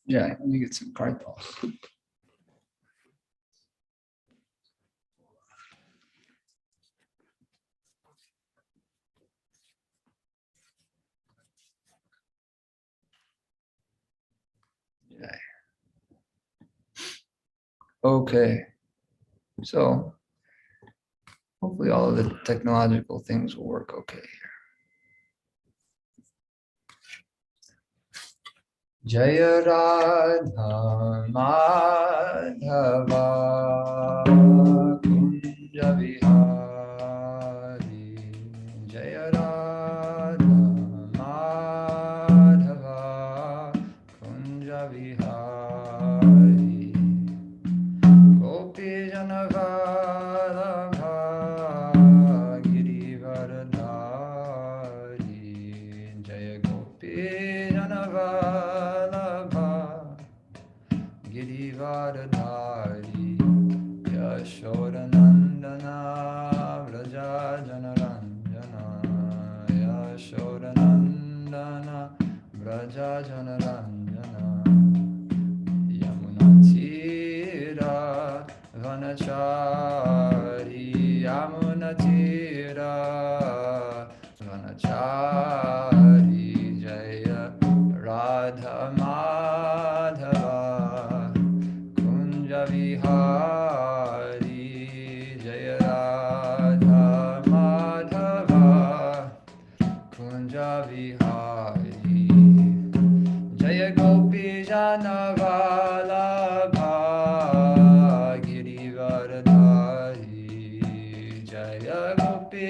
Yeah, let me get some card balls. Yeah. Okay, so hopefully all of the technological things will work okay here. Jaya Radha Madhava Kunja Vihari Jaya Radha Madhava Kunja Vihari Gopi Janavalabha Girivardhari Jaya Gopi Janavalabha Girivardhari Yashodanandana Vraja Janaranjana Yashodanandana Vraja Janaranjana Yamunatira Vanachari Yamunatira Vanachari Jaya Radha Madhava Kunja Vihari Jaya Radha Madhava Kunja Vihari Jaya Gopi Janavalabha Girivardhari Jaya Gopi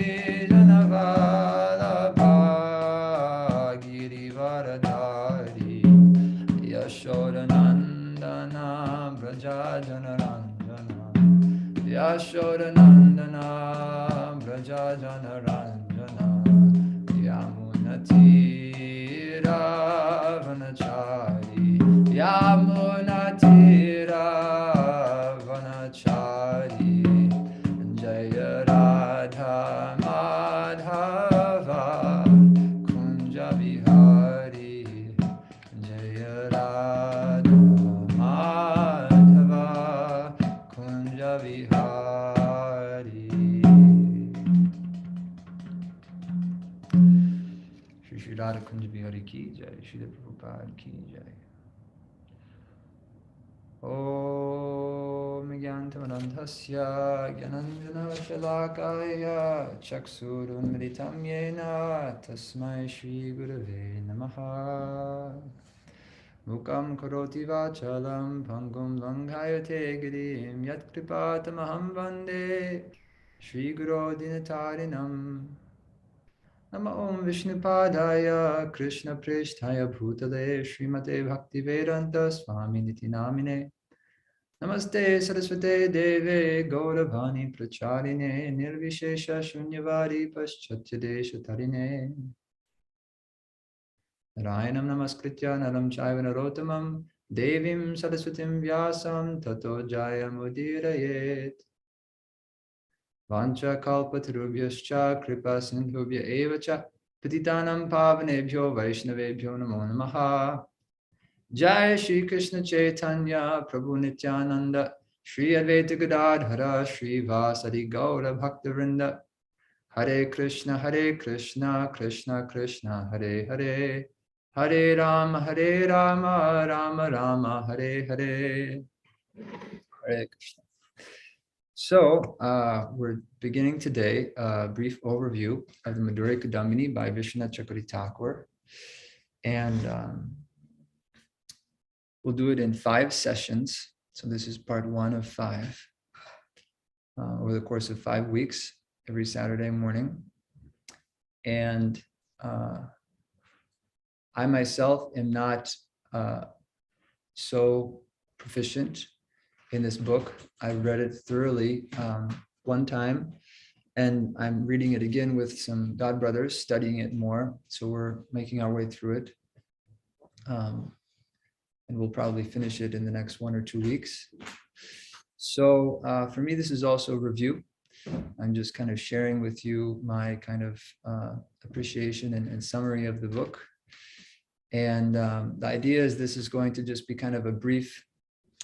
Janavalabha Girivardhari Yashodanandana Vraja Janaranjana Yashodanandana Vraja Janaranjana Yamunatira Vanachari Yamunatira Vanachari Jaya Radha Madhava Kunja Vihari Jaya Radha Madhava Kunja Vihari Shri Radha Kunja Vihari ki jai, Shri Prabhupada ki jai. Om Gyantamanandhasya Gyananjana Shalakaya Chaksurunmritam Yena Tasmai Shri Gurave Namaha Mukam Karoti Vachalam Pangum Langhayate Girim Yat Kripatamaham Vande Shri Guru Dinatarinam Nama Om Vishnupadaya Krishna Presthaya Bhutale Srimate Bhaktivedanta Swami Niti Namine Namaste Saraswate Deve Gauravani Pracharine Nirvishesha Shunyavadi Paschatya Tarine Narayanam Namaskritya Naram Chaiva Narotamam Devim Saraswatim Vyasam Tato Jayamudiraye Vancha kalpatarubhyascha kripa sindhubhya evacha patitanam pavanebhyo vaishnavebhyo namo namaha. Jai Shri Krishna Chaitanya Prabhu Nityananda Shri Advaita Gadadhara Shri Vasadi Gaura Bhaktivinoda Hare Krishna Krishna Krishna Hare Hare Hare Rama Rama Rama Hare Hare. Hare Krishna. So we're beginning today a brief overview of the Madhurya Kadambini by Viśvanātha Ṭhākura. And we'll do it in 5 sessions. So this is part 1 of 5 over the course of 5 weeks, every Saturday morning. And I myself am not so proficient in this book. I read it thoroughly one time, and I'm reading it again with some God brothers, studying it more. So we're making our way through it. And we'll probably finish it in the next 1 or 2 weeks. So for me, this is also a review. I'm just kind of sharing with you my kind of appreciation and summary of the book. And the idea is this is going to just be kind of a brief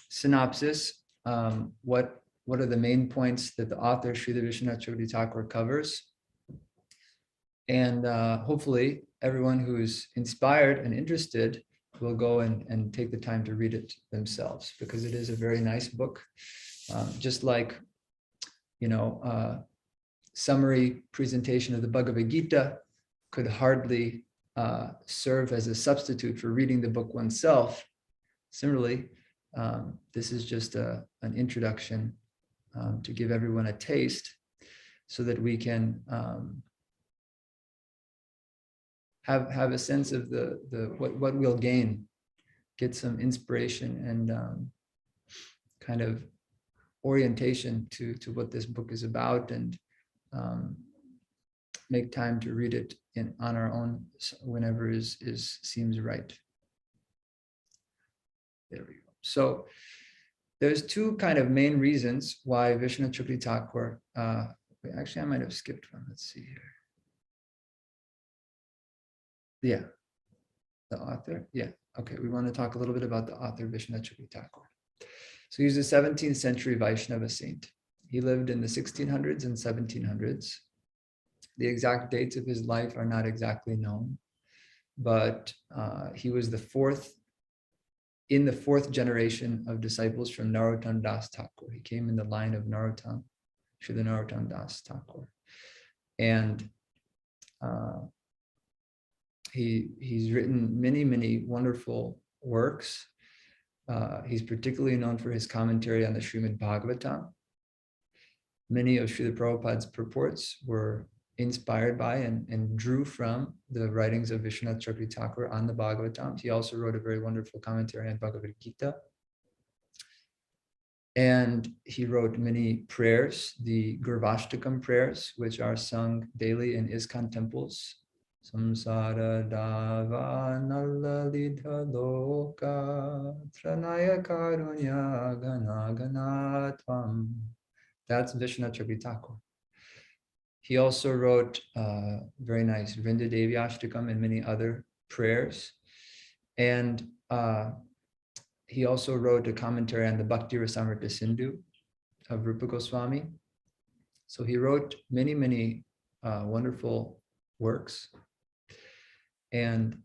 synopsis. What are the main points that the author, Srila Viśvanātha Ṭhākura, covers? And hopefully everyone who's inspired and interested will go and take the time to read it themselves, because it is a very nice book. Just like, summary presentation of the Bhagavad Gita could hardly serve as a substitute for reading the book oneself. Similarly, this is just an introduction to give everyone a taste, so that we can have a sense of what we'll gain, get some inspiration and kind of orientation to what this book is about, and make time to read it on our own whenever seems right. There we go. So there's two kind of main reasons why Viśvanātha Ṭhākura, actually I might have skipped one. Let's see here. Yeah, the author. Yeah, okay. We want to talk a little bit about the author, Viśvanātha Ṭhākura. So he's a 17th century Vaishnava saint. He lived in the 1600s and 1700s. The exact dates of his life are not exactly known, but he was in the fourth generation of disciples from Narottam Das Thakur. He came in the line of Narottam, Srila Narottam Das Thakur. And he's written many wonderful works. He's particularly known for his commentary on the Srimad Bhagavatam. Many of Srila Prabhupada's purports were inspired by and drew from the writings of Viśvanātha Ṭhākura on the Bhagavatam. He also wrote a very wonderful commentary on Bhagavad Gita. And he wrote many prayers, the Gurvashtakam prayers, which are sung daily in ISKCON temples. Samsara dava nalalidha loka tranaya karunya gana ganatvam. That's Viśvanātha Ṭhākura. He also wrote very nice Vrinda Devi Ashtakam and many other prayers. And he also wrote a commentary on the Bhakti Rasamrita Sindhu of Rupa Goswami. So he wrote many wonderful works. And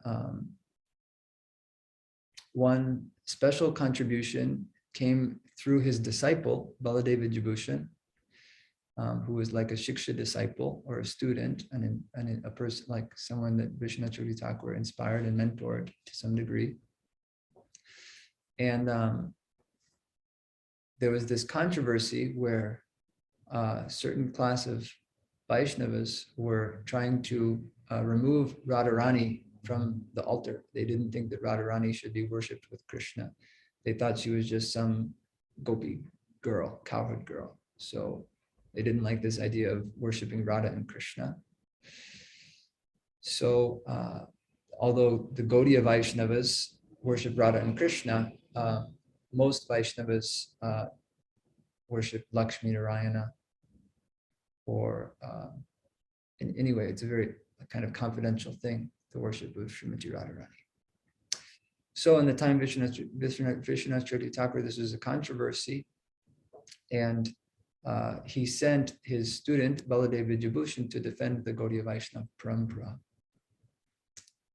one special contribution came through his disciple, Baladeva Vibhushan, who was like a Shiksha disciple or a student, and a person, like someone that Viśvanātha Ṭhākura inspired and mentored to some degree. And there was this controversy where a certain class of Vaishnavas were trying to remove Radharani from the altar. They didn't think that Radharani should be worshipped with Krishna. They thought she was just some gopi girl, cowherd girl. So they didn't like this idea of worshipping Radha and Krishna. So although the Gaudiya Vaishnavas worship Radha and Krishna, most Vaishnavas worship Lakshmi Narayana, or anyway, it's a very kind of confidential thing, the worship of Srimati Radharani. So in the time of Viśvanātha Ṭhākura, this was a controversy, and he sent his student Baladeva Vibhushan to defend the Gaudiya Vaishnava Parampara.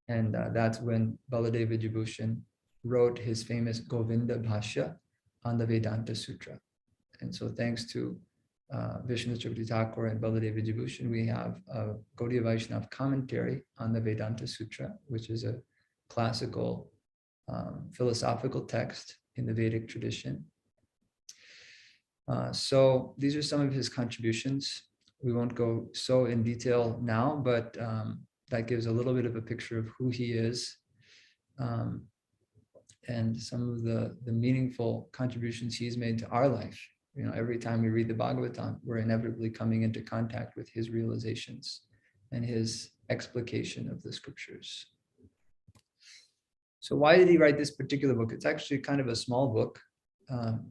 And that's when Baladeva Vibhushan wrote his famous Govinda Bhashya on the Vedanta Sutra. And so thanks to Viśvanātha Ṭhākura and Baladeva Vibhushan, we have a Gaudiya Vaishnava commentary on the Vedanta Sutra, which is a classical philosophical text in the Vedic tradition. So these are some of his contributions. We won't go so in detail now, but that gives a little bit of a picture of who he is, and some of the meaningful contributions he's made to our life. You know, every time we read the Bhagavatam, we're inevitably coming into contact with his realizations and his explication of the scriptures. So why did he write this particular book? It's actually kind of a small book.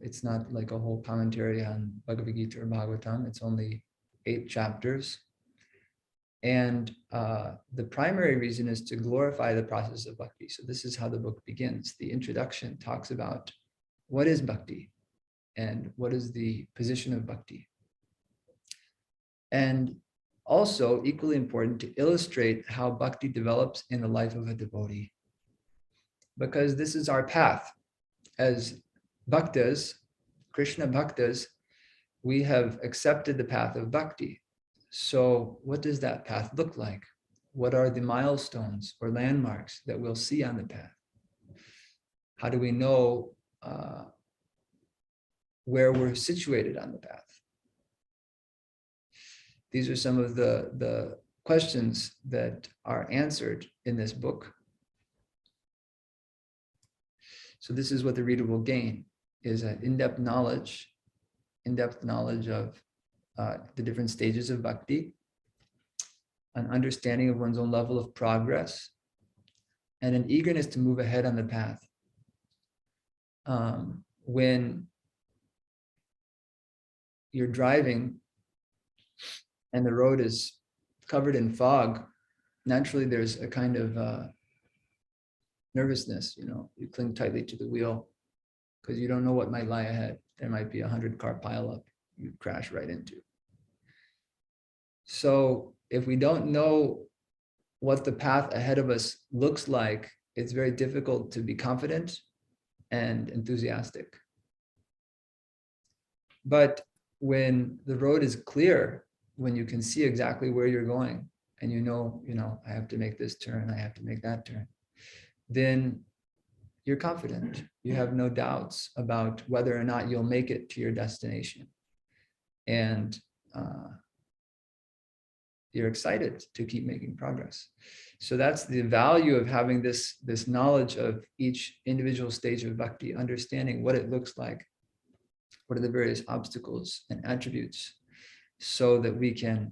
It's not like a whole commentary on Bhagavad Gita or Bhagavatam. It's only 8 chapters. And the primary reason is to glorify the process of bhakti. So this is how the book begins. The introduction talks about what is bhakti and what is the position of bhakti. And also, equally important, to illustrate how bhakti develops in the life of a devotee. Because this is our path. As bhaktas, Krishna bhaktas, we have accepted the path of bhakti. So what does that path look like? What are the milestones or landmarks that we'll see on the path? How do we know where we're situated on the path? These are some of the questions that are answered in this book. So this is what the reader will gain, is an in-depth knowledge of the different stages of bhakti, an understanding of one's own level of progress, and an eagerness to move ahead on the path. When you're driving and the road is covered in fog, naturally there's a kind of nervousness, you cling tightly to the wheel because you don't know what might lie ahead. There might be 100-car pileup you crash right into. So if we don't know what the path ahead of us looks like, it's very difficult to be confident and enthusiastic. But when the road is clear, when you can see exactly where you're going, and I have to make this turn, I have to make that turn, then you're confident. You have no doubts about whether or not you'll make it to your destination. And you're excited to keep making progress. So that's the value of having this knowledge of each individual stage of bhakti, understanding what it looks like, what are the various obstacles and attributes, so that we can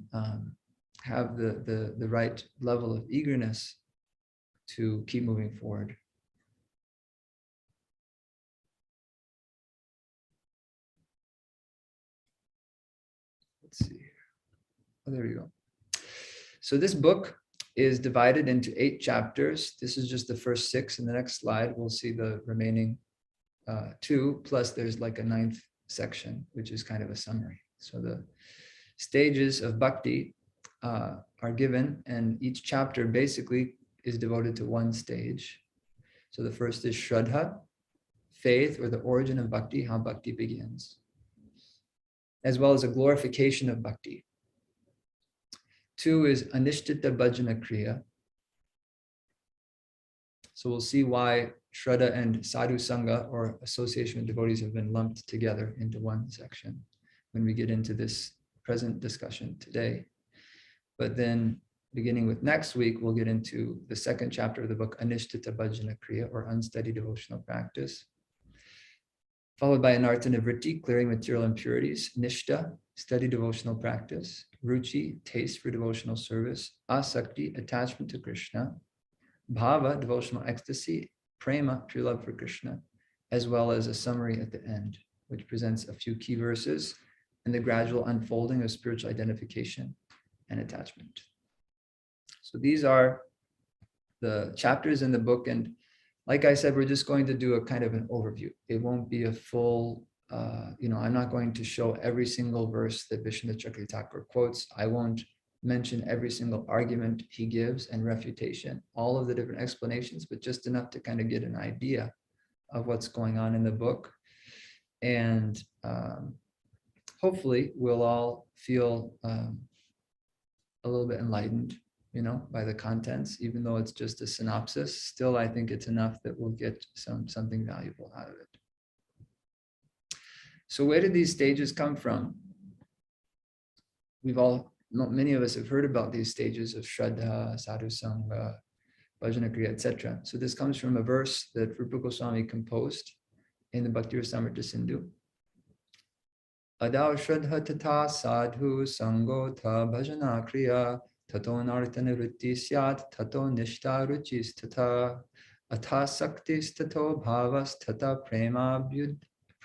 have the right level of eagerness to keep moving forward. Let's see. Oh, there we go. So this book is divided into 8 chapters. This is just the first 6. In the next slide, we'll see the remaining 2, plus there's like a 9th section, which is kind of a summary. So the stages of bhakti are given, and each chapter basically is devoted to one stage. So the first is Shraddha, faith, or the origin of bhakti, how bhakti begins, as well as a glorification of bhakti. 2 is Anishtita Bhajana Kriya. So we'll see why Shraddha and Sadhu Sangha, or association with devotees, have been lumped together into one section when we get into this present discussion today. But then beginning with next week, we'll get into the 2nd chapter of the book, Anishtita Bhajana Kriya, or unsteady devotional practice, followed by Anartha Nivritti, clearing material impurities, Nishta, steady devotional practice, Ruchi, taste for devotional service, Asakti, attachment to Krishna, Bhava, devotional ecstasy, Prema, pure love for Krishna, as well as a summary at the end, which presents a few key verses and the gradual unfolding of spiritual identification and attachment. So these are the chapters in the book, and like I said, we're just going to do a kind of an overview. It won't be a full, I'm not going to show every single verse that Viśvanātha Ṭhākura quotes. I won't mention every single argument he gives and refutation, all of the different explanations, but just enough to kind of get an idea of what's going on in the book. And hopefully we'll all feel a little bit enlightened, by the contents, even though it's just a synopsis. Still, I think it's enough that we'll get something valuable out of it. So where did these stages come from? Many of us have heard about these stages of Shraddha, Sadhu Sangha, Bhajana Kriya, etc. So this comes from a verse that Rupa Goswami composed in the Bhakti Rasamrita Sindhu. Adao Shraddha tata sadhu sango tha bhajana kriya tato narta nivritti syat tato nishta ruchis tata atha saktis tato bhavas tata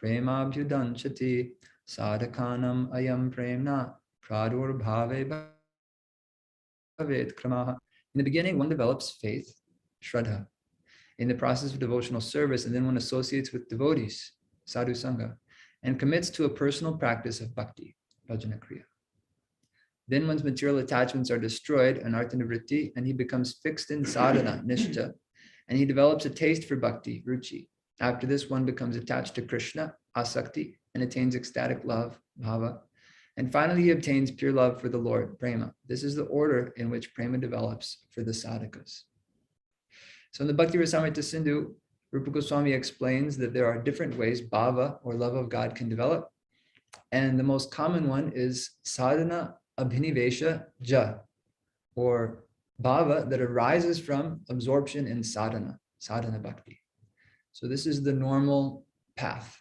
premabhyudanchati sadhakanam ayam premna pradur bhave In the beginning, one develops faith, Shraddha, in the process of devotional service, and then one associates with devotees, sadhu sangha, and commits to a personal practice of bhakti, bhajana kriya. Then one's material attachments are destroyed, anartha-nivritti, and he becomes fixed in sadhana, nishta, and he develops a taste for bhakti, ruchi. After this, one becomes attached to Krishna, asakti, and attains ecstatic love, bhava. And finally, he obtains pure love for the Lord, prema. This is the order in which prema develops for the sadhakas. So in the Bhakti Rasamrita Sindhu, Rupa Goswami explains that there are different ways bhava, or love of God, can develop. And the most common one is sadhana abhinivesha ja, or bhava that arises from absorption in sadhana, sadhana bhakti. So this is the normal path.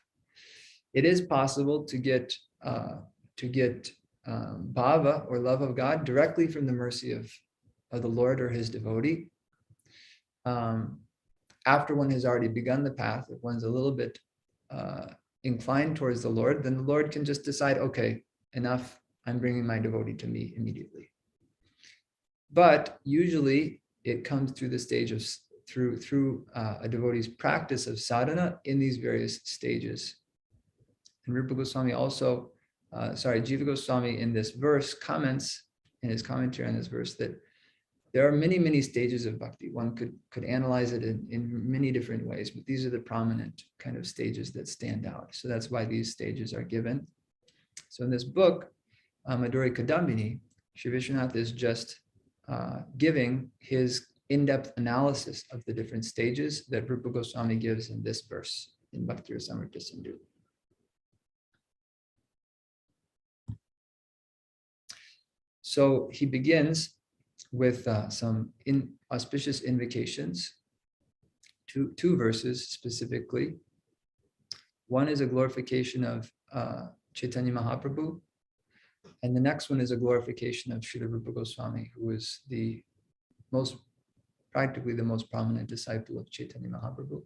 It is possible to get bhava, or love of God, directly from the mercy of the Lord or his devotee. After one has already begun the path, if one's a little bit inclined towards the Lord, then the Lord can just decide, okay, enough, I'm bringing my devotee to me immediately. But usually it comes through the stage of, through a devotee's practice of sadhana in these various stages. And Rupa Goswami also, Jiva Goswami in this verse comments, in his commentary on this verse, that there are many, many stages of bhakti. One could analyze it in many different ways, but these are the prominent kind of stages that stand out. So that's why these stages are given. So in this book, Madhurya Kadambini, Sri Viśvanātha is just giving his in-depth analysis of the different stages that Rupa Goswami gives in this verse in Bhakti Rasamrita Sindhu. So he begins with some auspicious invocations, two verses specifically. One is a glorification of Caitanya Mahaprabhu, and the next one is a glorification of Srila Rupa Goswami, who is practically the most prominent disciple of Caitanya Mahaprabhu,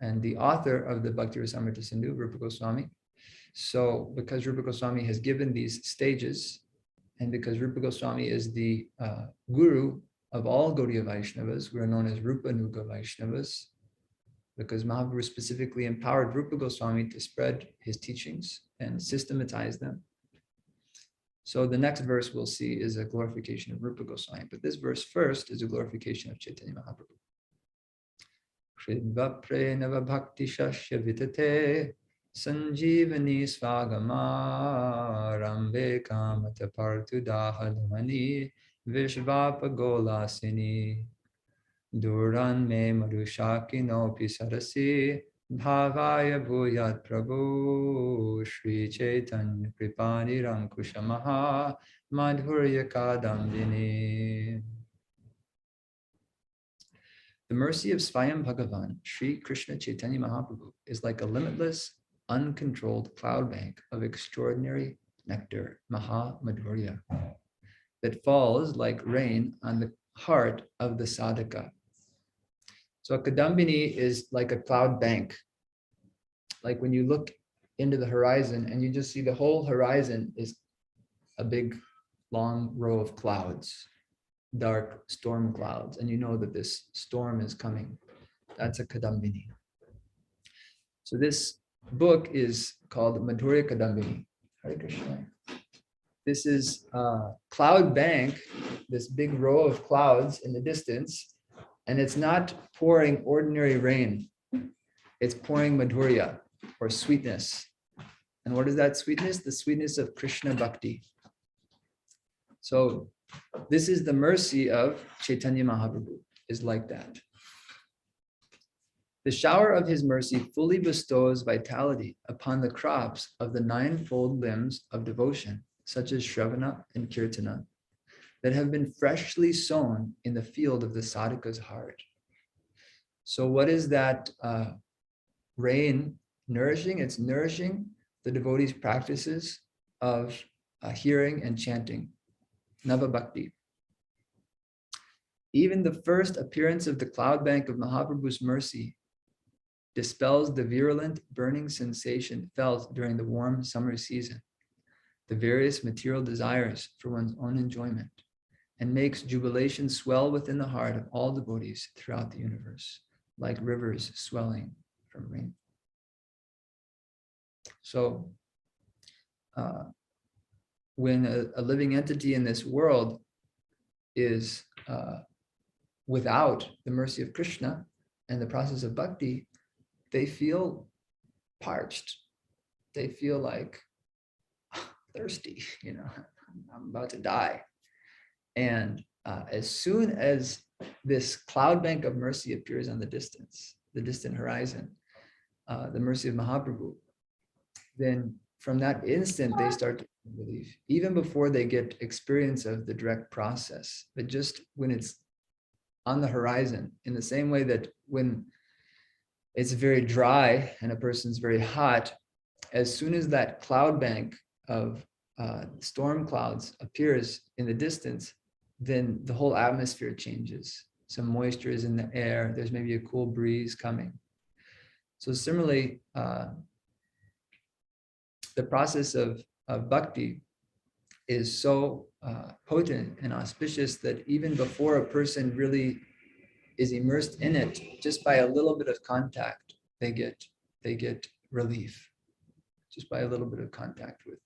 and the author of the Bhakti Rasamrita Sindhu, Rupa Goswami. So because Rupa Goswami has given these stages, and because Rupa Goswami is the guru of all Gaudiya Vaishnavas, who are known as Rupanuga Vaishnavas, because Mahaprabhu specifically empowered Rupa Goswami to spread his teachings and systematize them. So the next verse we'll see is a glorification of Rupa Goswami, but this verse first is a glorification of Caitanya Mahaprabhu. Kridva prenava bhakti shashya vitate Sanjivani svagama ramve kamata partudahadmani vishvapagolasini duran me marushakino pisarasi bhavaya bhuyat prabhu Shri Chaitanya kripani rankushamaha Mādhurya Kadambini. The mercy of Svayam Bhagavan, Sri Krishna Chaitanya Mahaprabhu, is like a limitless, uncontrolled cloud bank of extraordinary nectar, Maha-Madhurya, that falls like rain on the heart of the sadhaka. So a Kadambini is like a cloud bank. Like when you look into the horizon and you just see the whole horizon is a big, long row of clouds, dark storm clouds, and you know that this storm is coming. That's a Kadambini. So this book is called Madhurya Kadambini. Hare Krishna. This is a cloud bank, this big row of clouds in the distance, and it's not pouring ordinary rain. It's pouring Madhurya, or sweetness. And what is that sweetness? The sweetness of Krishna Bhakti. So this is the mercy of Caitanya Mahaprabhu, is like that. The shower of his mercy fully bestows vitality upon the crops of the ninefold limbs of devotion, such as Shravana and Kirtana, that have been freshly sown in the field of the sadhaka's heart. So what is that rain nourishing? It's nourishing the devotee's practices of hearing and chanting, Nava Bhakti. Even the first appearance of the cloud bank of Mahaprabhu's mercy dispels the virulent burning sensation felt during the warm summer season, the various material desires for one's own enjoyment, and makes jubilation swell within the heart of all devotees throughout the universe, like rivers swelling from rain. So when a living entity in this world is without the mercy of Krishna and the process of bhakti, they feel parched. They feel like thirsty, I'm about to die. And as soon as this cloud bank of mercy appears on the distant horizon, the mercy of Mahaprabhu, then from that instant, they start to believe, even before they get experience of the direct process, but just when it's on the horizon, in the same way that when it's very dry and a person's very hot, as soon as that cloud bank of storm clouds appears in the distance, then the whole atmosphere changes. Some moisture is in the air. There's maybe a cool breeze coming. So similarly, the process of bhakti is so potent and auspicious that even before a person really is immersed in it, just by a little bit of contact, they get relief. Just by a little bit of contact with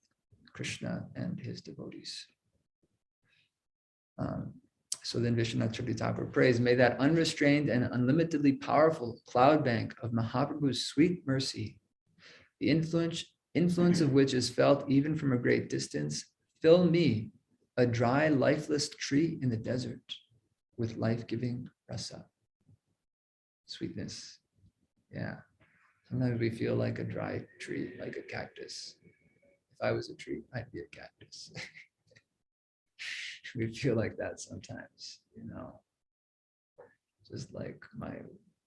Krishna and his devotees. So then Viśvanātha Ṭhākura prays, may that unrestrained and unlimitedly powerful cloud bank of Mahaprabhu's sweet mercy, the influence of which is felt even from a great distance, fill me, a dry, lifeless tree in the desert, with life-giving rasa, sweetness. Yeah. Sometimes we feel like a dry tree, like a cactus. If I was a tree, I'd be a cactus. We feel like that sometimes, just like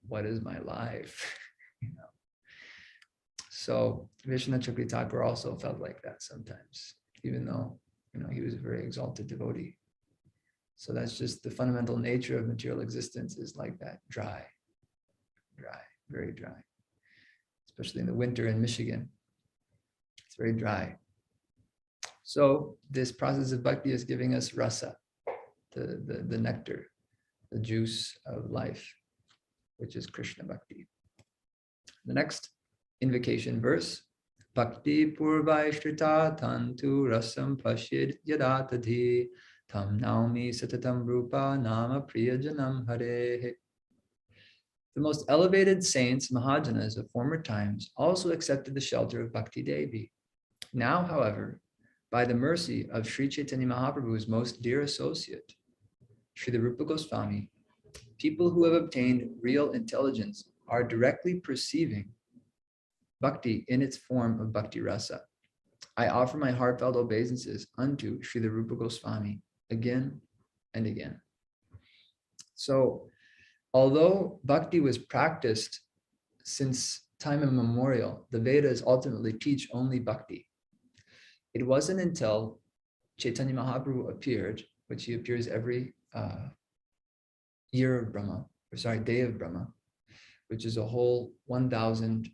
what is my life? So Viśvanātha Ṭhākura also felt like that sometimes, even though, he was a very exalted devotee. So that's just the fundamental nature of material existence, is like that, dry, very dry. Especially in the winter in Michigan. It's very dry. So this process of bhakti is giving us rasa, the nectar, the juice of life, which is Krishna bhakti. The next invocation verse, Bhakti purvai shrita tantu rasam pashid yadatadhi tam naumi satatam rupa nama priyajanam hare. The most elevated saints, Mahajanas of former times, also accepted the shelter of Bhakti Devi. Now, however, by the mercy of Sri Chaitanya Mahaprabhu's most dear associate, Srila Rupa Goswami, people who have obtained real intelligence are directly perceiving Bhakti in its form of Bhakti Rasa. I offer my heartfelt obeisances unto Srila Rupa Goswami again and again. So, although bhakti was practiced since time immemorial, the Vedas ultimately teach only bhakti. It wasn't until Chaitanya Mahaprabhu appeared, which he appears every year of Brahma, day of Brahma, which is a whole 1,000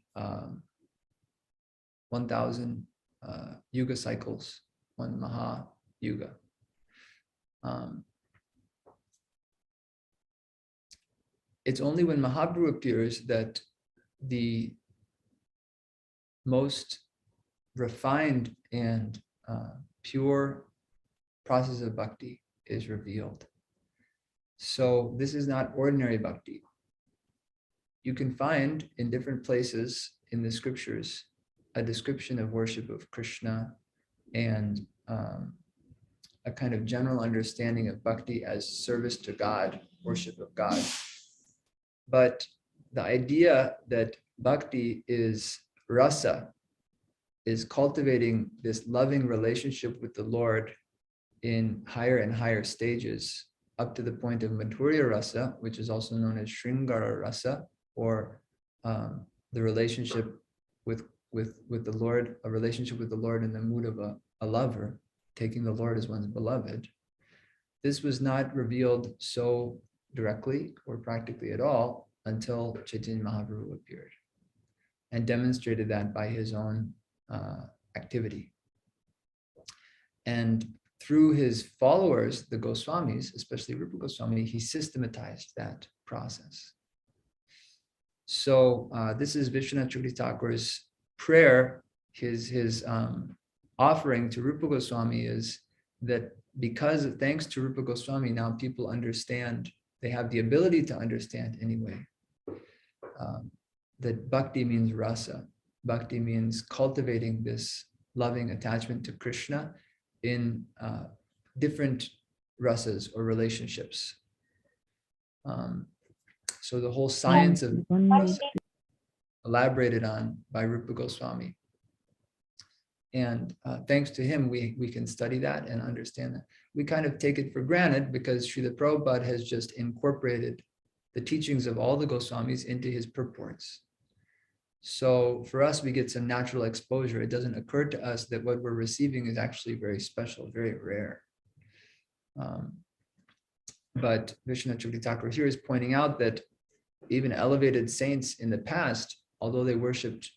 yuga cycles, one Maha Yuga. It's only when Mahaprabhu appears that the most refined and pure process of bhakti is revealed. So this is not ordinary bhakti. You can find in different places in the scriptures a description of worship of Krishna and a kind of general understanding of bhakti as service to God, worship of God. But the idea that bhakti is rasa, is cultivating this loving relationship with the Lord in higher and higher stages, up to the point of Madhurya rasa, which is also known as Sringara rasa, or the relationship with the Lord, a relationship with the Lord in the mood of a lover, taking the Lord as one's beloved. This was not revealed so directly or practically at all until Chaitanya Mahaprabhu appeared and demonstrated that by his own activity. And through his followers, the Goswamis, especially Rupa Goswami, he systematized that process. So this is Viśvanātha Ṭhākura's prayer. His offering to Rupa Goswami is that thanks to Rupa Goswami, now people understand, they have the ability to understand anyway, that bhakti means rasa. Bhakti means cultivating this loving attachment to Krishna in different rasas or relationships. So the whole science of rasa elaborated on by Rupa Goswami. And thanks to him, we can study that and understand that. We kind of take it for granted because Srila Prabhupada has just incorporated the teachings of all the Goswamis into his purports. So for us, we get some natural exposure. It doesn't occur to us that what we're receiving is actually very special, very rare. But Viśvanātha Ṭhākura here is pointing out that even elevated saints in the past, although they worshipped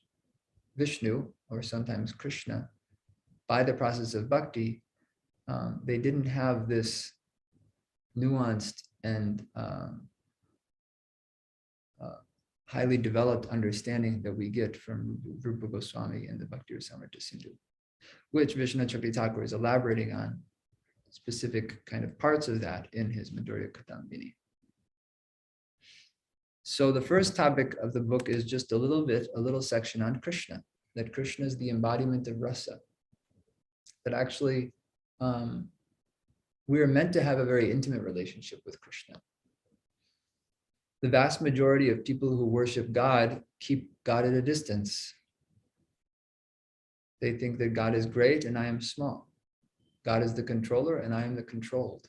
Vishnu or sometimes Krishna, by the process of bhakti, they didn't have this nuanced and highly developed understanding that we get from Rupa Goswami and the Bhakti Rasamrita Sindhu, which Viśvanātha Ṭhākura is elaborating on specific kind of parts of that in his Mādhurya Kadambini. So the first topic of the book is just a little section on Krishna, that Krishna is the embodiment of rasa, that actually we are meant to have a very intimate relationship with Krishna. The vast majority of people who worship God keep God at a distance. They think that God is great and I am small. God is the controller and I am the controlled.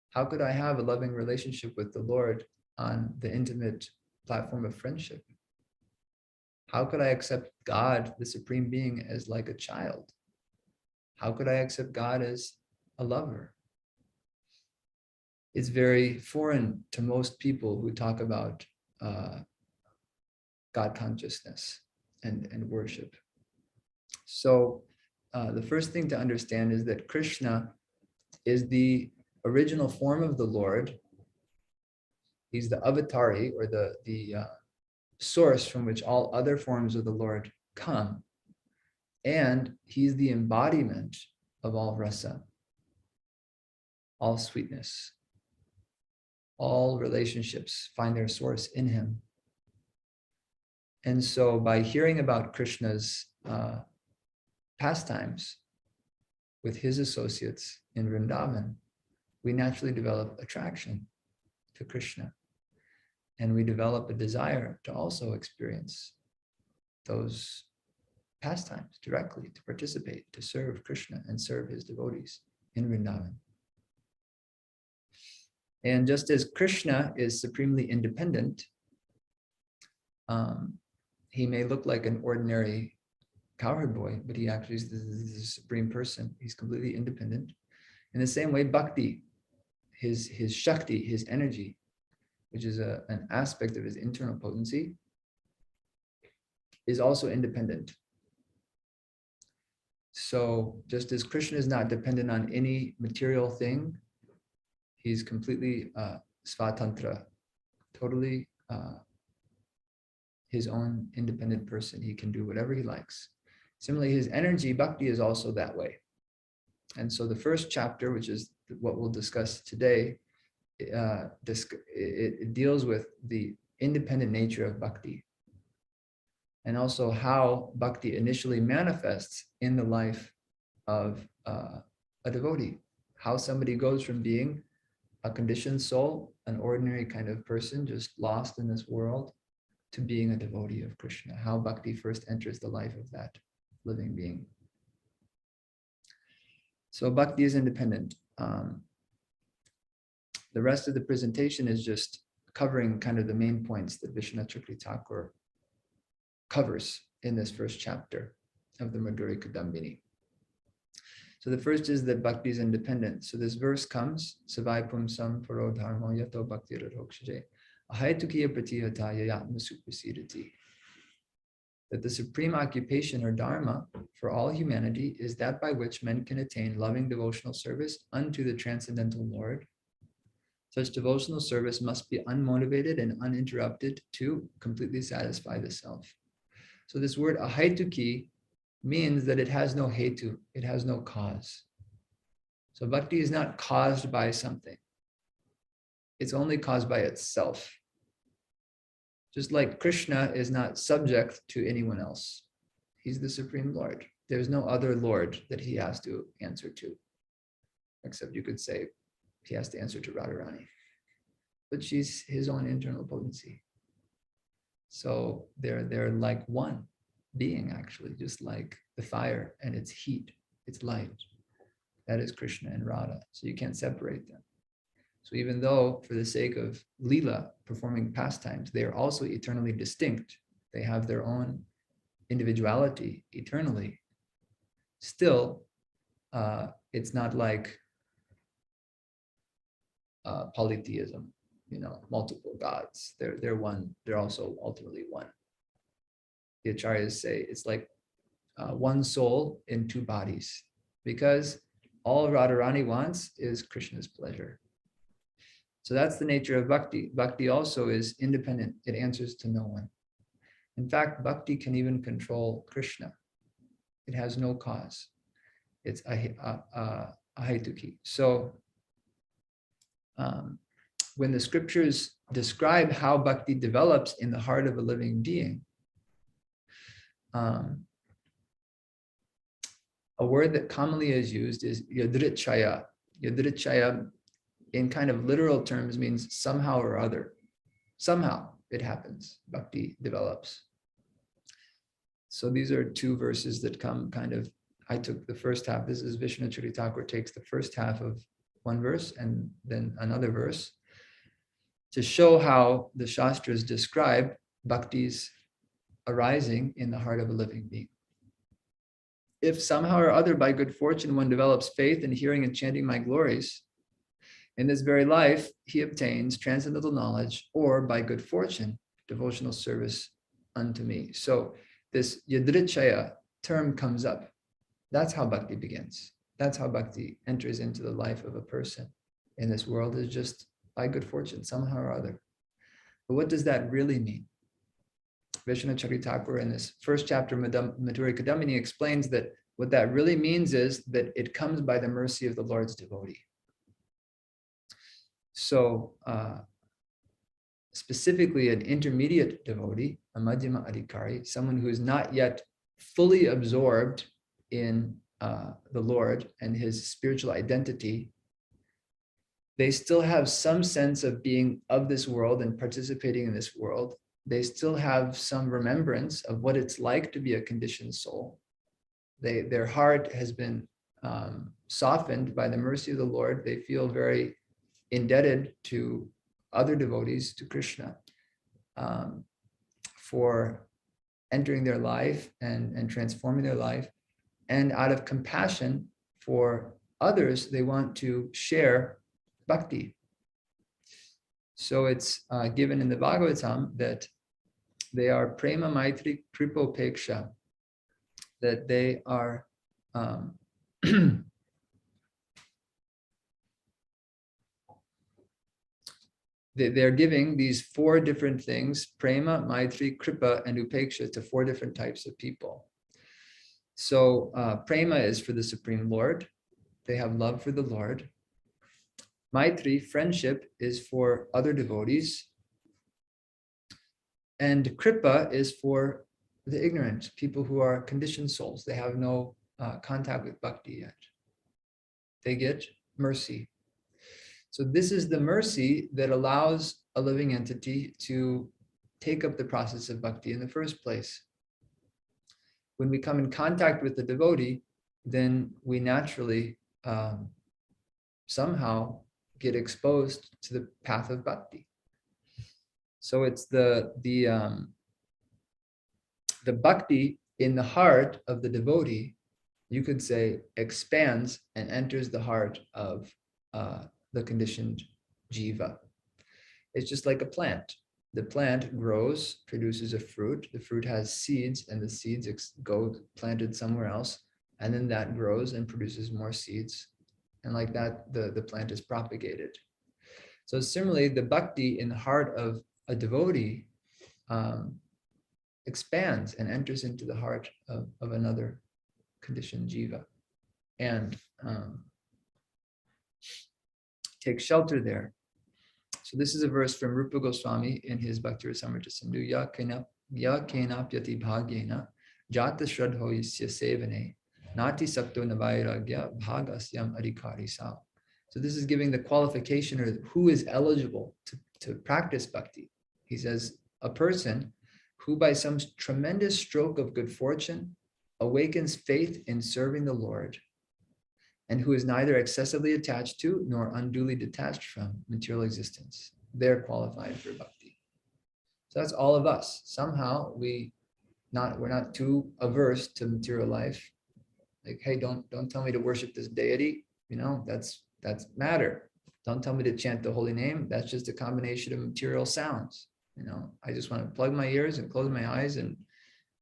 How could I have a loving relationship with the Lord on the intimate platform of friendship? How could I accept God, the Supreme Being, as like a child? How could I accept God as a lover? It's very foreign to most people who talk about God consciousness and worship. So the first thing to understand is that Krishna is the original form of the Lord. He's the avatari, or the source from which all other forms of the Lord come. And he's the embodiment of all rasa, all sweetness. All relationships find their source in him. And so by hearing about Krishna's pastimes with his associates in Vrindavan, we naturally develop attraction to Krishna. And we develop a desire to also experience those pastimes directly, to participate, to serve Krishna and serve his devotees in Vrindavan. And just as Krishna is supremely independent, he may look like an ordinary cowherd boy, but he actually is the supreme person. He's completely independent. In the same way, bhakti, his shakti, his energy, which is an aspect of his internal potency, is also independent. So just as Krishna is not dependent on any material thing, he's completely svatantra, totally his own independent person. He can do whatever he likes. Similarly, his energy, bhakti, is also that way. And so the first chapter, which is what we'll discuss today, it deals with the independent nature of bhakti, and also how bhakti initially manifests in the life of a devotee, how somebody goes from being a conditioned soul, an ordinary kind of person just lost in this world, to being a devotee of Krishna, how bhakti first enters the life of that living being. So bhakti is independent. The rest of the presentation is just covering kind of the main points that Viśvanātha Ṭhākura covers in this first chapter of the Mādhurya Kadambini. So the first is that bhakti is independent. So this verse comes, Savai pumsam paro dharmo yato bhakti radhokshaje ahayatukiya pratihataya yatma suprasidati. that the supreme occupation or dharma for all humanity is that by which men can attain loving devotional service unto the transcendental Lord. Such devotional service must be unmotivated and uninterrupted to completely satisfy the self. So this word ahaituki means that it has no hetu, it has no cause. So bhakti is not caused by something. It's only caused by itself. Just like Krishna is not subject to anyone else. He's the Supreme Lord. There's no other Lord that he has to answer to. Except you could say he has to answer to Radharani. But she's his own internal potency. So they're like one being actually, just like the fire and its heat, its light. That is Krishna and Radha. So you can't separate them. So even though for the sake of Leela, performing pastimes, they are also eternally distinct. They have their own individuality eternally. Still, it's not like polytheism, multiple gods. They're one. They're also ultimately one. The acharyas say it's like one soul in two bodies, because all Radharani wants is Krishna's pleasure. So that's the nature of bhakti. Bhakti also is independent. It answers to no one. In fact, bhakti can even control Krishna. It has no cause. It's ahaituki. So when the scriptures describe how bhakti develops in the heart of a living being, a word that commonly is used is yadrichaya. Yadrichaya in kind of literal terms means somehow or other. Somehow it happens. Bhakti develops. So these are two verses that come kind of, I took the first half. This is Viśvanātha Ṭhākura takes the first half of one verse and then another verse to show how the Shastras describe bhakti's arising in the heart of a living being. If somehow or other by good fortune one develops faith in hearing and chanting my glories, in this very life he obtains transcendental knowledge, or by good fortune, devotional service unto me. So this yadrichaya term comes up. That's how bhakti begins. That's how bhakti enters into the life of a person in this world, is just by good fortune, somehow or other. But what does that really mean? Viśvanātha Ṭhākura in this first chapter, Madhurya Kadambini, explains that what that really means is that it comes by the mercy of the Lord's devotee. So specifically an intermediate devotee, a madhyama adhikari, someone who is not yet fully absorbed in the Lord and his spiritual identity, they still have some sense of being of this world and participating in this world. They still have some remembrance of what it's like to be a conditioned soul. Their heart has been softened by the mercy of the Lord. They feel very indebted to other devotees, to Krishna, for entering their life and transforming their life. And out of compassion for others, they want to share bhakti. So it's given in the Bhagavatam that they are prema maitri kripopeksha, that they are they're giving these four different things, prema, maitri, kripa, and upeksha, to four different types of people. So prema is for the Supreme Lord. They have love for the Lord. Maitri, friendship, is for other devotees. And kripa is for the ignorant, people who are conditioned souls. They have no contact with bhakti yet. They get mercy. So this is the mercy that allows a living entity to take up the process of bhakti in the first place. When we come in contact with the devotee, then we naturally somehow get exposed to the path of bhakti. So it's the bhakti in the heart of the devotee, you could say, expands and enters the heart of the conditioned jiva. It's just like a plant. the plant grows, produces a fruit. The fruit has seeds, and the seeds go planted somewhere else. And then that grows and produces more seeds. And like that, the plant is propagated. So similarly, the bhakti in the heart of a devotee expands and enters into the heart of another conditioned jiva, and takes shelter there. So this is a verse from Rupa Goswami in his Bhakti Rasamrita Sindhu. Ya kenapyati bhagyena jata shraddho yasya sevane nati sakto navairagya bhagasyam adhikari sao. So this is giving the qualification, or who is eligible to practice bhakti. He says, a person who by some tremendous stroke of good fortune awakens faith in serving the Lord, and who is neither excessively attached to nor unduly detached from material existence. They're qualified for bhakti. So that's all of us. Somehow we're not too averse to material life. Like, hey, don't tell me to worship this deity. That's matter. Don't tell me to chant the holy name. That's just a combination of material sounds. I just want to plug my ears and close my eyes and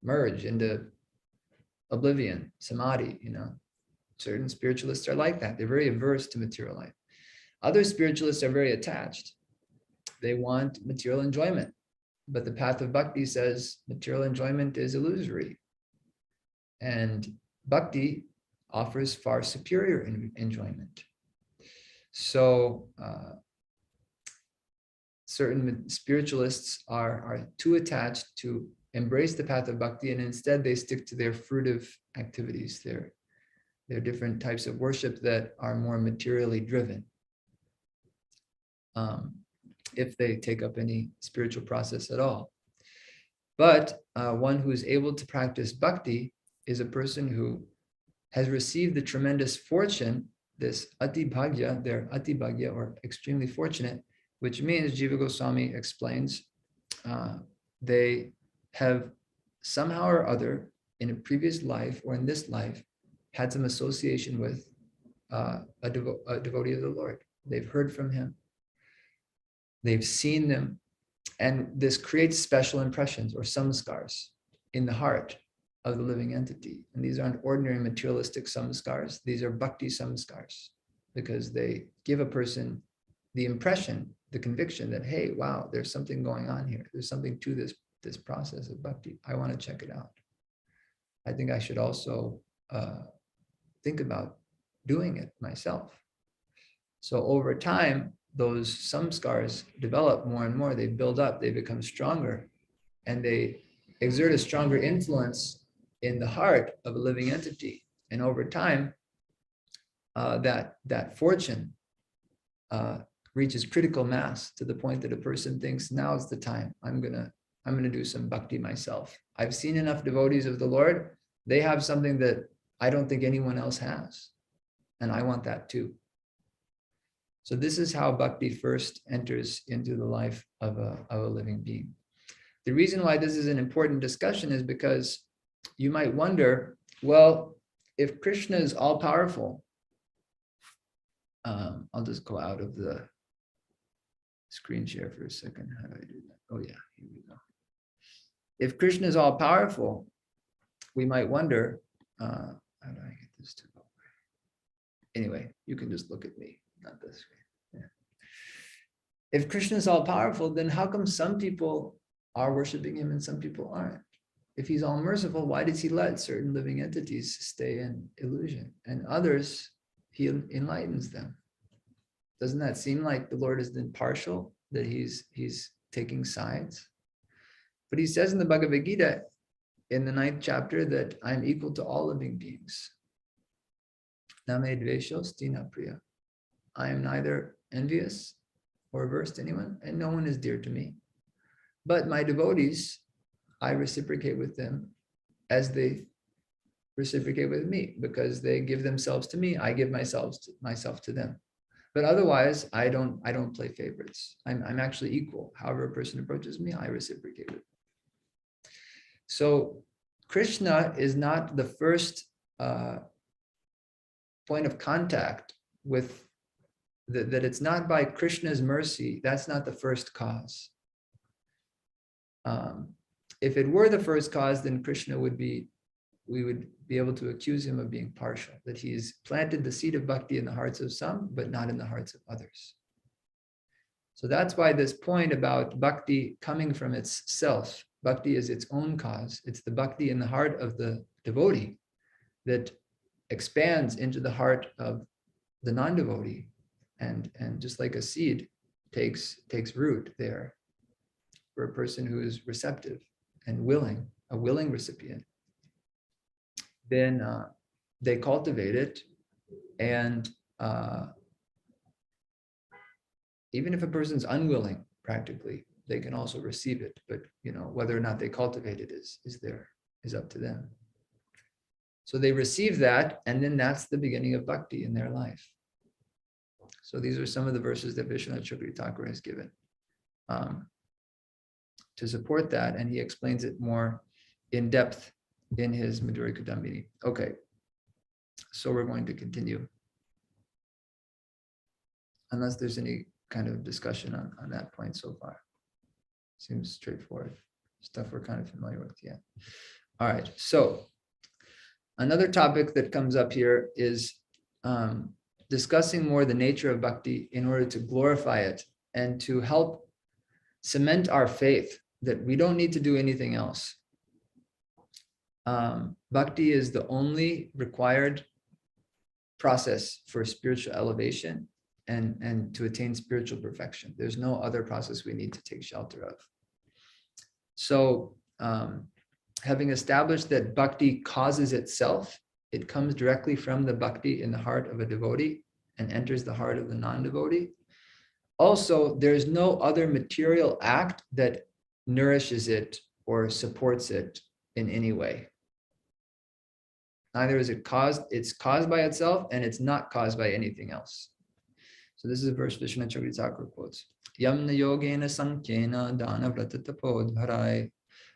merge into oblivion, samadhi. Certain spiritualists are like that. They're very averse to material life. Other spiritualists are very attached. They want material enjoyment. But the path of bhakti says material enjoyment is illusory. And bhakti offers far superior enjoyment. So certain spiritualists are too attached to embrace the path of bhakti, and instead they stick to their fruitive activities, their different types of worship that are more materially driven, if they take up any spiritual process at all. But one who is able to practice bhakti is a person who has received the tremendous fortune, this ati bhagya, their ati bhagya, or extremely fortunate, which means, Jiva Goswami explains, they have somehow or other in a previous life or in this life had some association with a devotee of the Lord. They've heard from him. They've seen them. And this creates special impressions or samskars in the heart of the living entity. And these aren't ordinary materialistic samskars. These are bhakti samskars, because they give a person the impression, the conviction that, hey, wow, there's something going on here. There's something to this process of bhakti. I want to check it out. I think I should also think about doing it myself. So over time, those samskars develop more and more. They build up, they become stronger, and they exert a stronger influence in the heart of a living entity. And over time, that fortune reaches critical mass to the point that a person thinks, now's the time. I'm gonna do some bhakti myself. I've seen enough devotees of the Lord. They have something that I don't think anyone else has, and I want that too. So this is how bhakti first enters into the life of a living being. The reason why this is an important discussion is because you might wonder, well, if Krishna is all-powerful, I'll just go out of the screen share for a second. How do I do that? Oh yeah, here we go. If Krishna is all-powerful, we might wonder, how do I get this to go? Anyway, you can just look at me, not this screen. Yeah. If Krishna is all-powerful, then how come some people are worshiping him and some people aren't? If he's all-merciful, why does he let certain living entities stay in illusion, and others he enlightens them? Doesn't that seem like the Lord is impartial, that he's taking sides? But he says in the Bhagavad Gita, in the 9th chapter, that I'm equal to all living beings. Name dveshos tina priya. I am neither envious or averse to anyone, and no one is dear to me. But my devotees, I reciprocate with them as they reciprocate with me, because they give themselves to me. I give myself to them. But otherwise, I don't play favorites. I'm actually equal. However a person approaches me, I reciprocate with them. So Krishna is not the first point of contact with that. It's not by Krishna's mercy. That's not the first cause. If it were the first cause, then Krishna we would be able to accuse him of being partial, that he's planted the seed of bhakti in the hearts of some, but not in the hearts of others. So that's why this point about bhakti coming from its self, bhakti is its own cause. It's the bhakti in the heart of the devotee that expands into the heart of the non-devotee. And just like a seed takes root there for a person who is receptive and willing, a willing recipient, then they cultivate it. And even if a person's unwilling, practically, they can also receive it. But whether or not they cultivate it is up to them. So they receive that, and then that's the beginning of bhakti in their life. So these are some of the verses that Viśvanātha Ṭhākura has given to support that, and he explains it more in depth in his Madhurya Kadambini. Okay, so we're going to continue. Unless there's any kind of discussion on that point so far. Seems straightforward. Stuff we're kind of familiar with, yeah. All right, so another topic that comes up here is discussing more the nature of bhakti in order to glorify it and to help cement our faith that we don't need to do anything else. Bhakti is the only required process for spiritual elevation and to attain spiritual perfection. There's no other process we need to take shelter of. So having established that bhakti causes itself, it comes directly from the bhakti in the heart of a devotee and enters the heart of the non-devotee. Also, there's no other material act that nourishes it or supports it in any way. Neither is it caused, it's caused by itself, and it's not caused by anything else. So this is a verse Viśvanātha Ṭhākura quotes. Yamna yogena sankhena dana vratatapodharai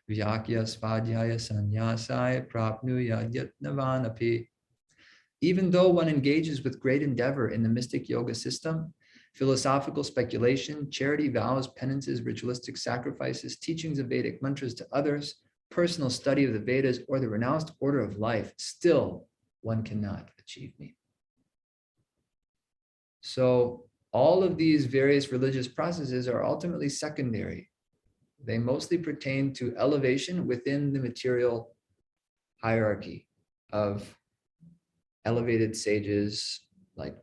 vyakya svadhyaya sannyasaya prapnuya yatnavanapi. Even though one engages with great endeavor in the mystic yoga system, philosophical speculation, charity vows, penances, ritualistic sacrifices, teachings of Vedic mantras to others, personal study of the Vedas, or the renounced order of life, still one cannot achieve me. So all of these various religious processes are ultimately secondary. They mostly pertain to elevation within the material hierarchy of elevated sages, like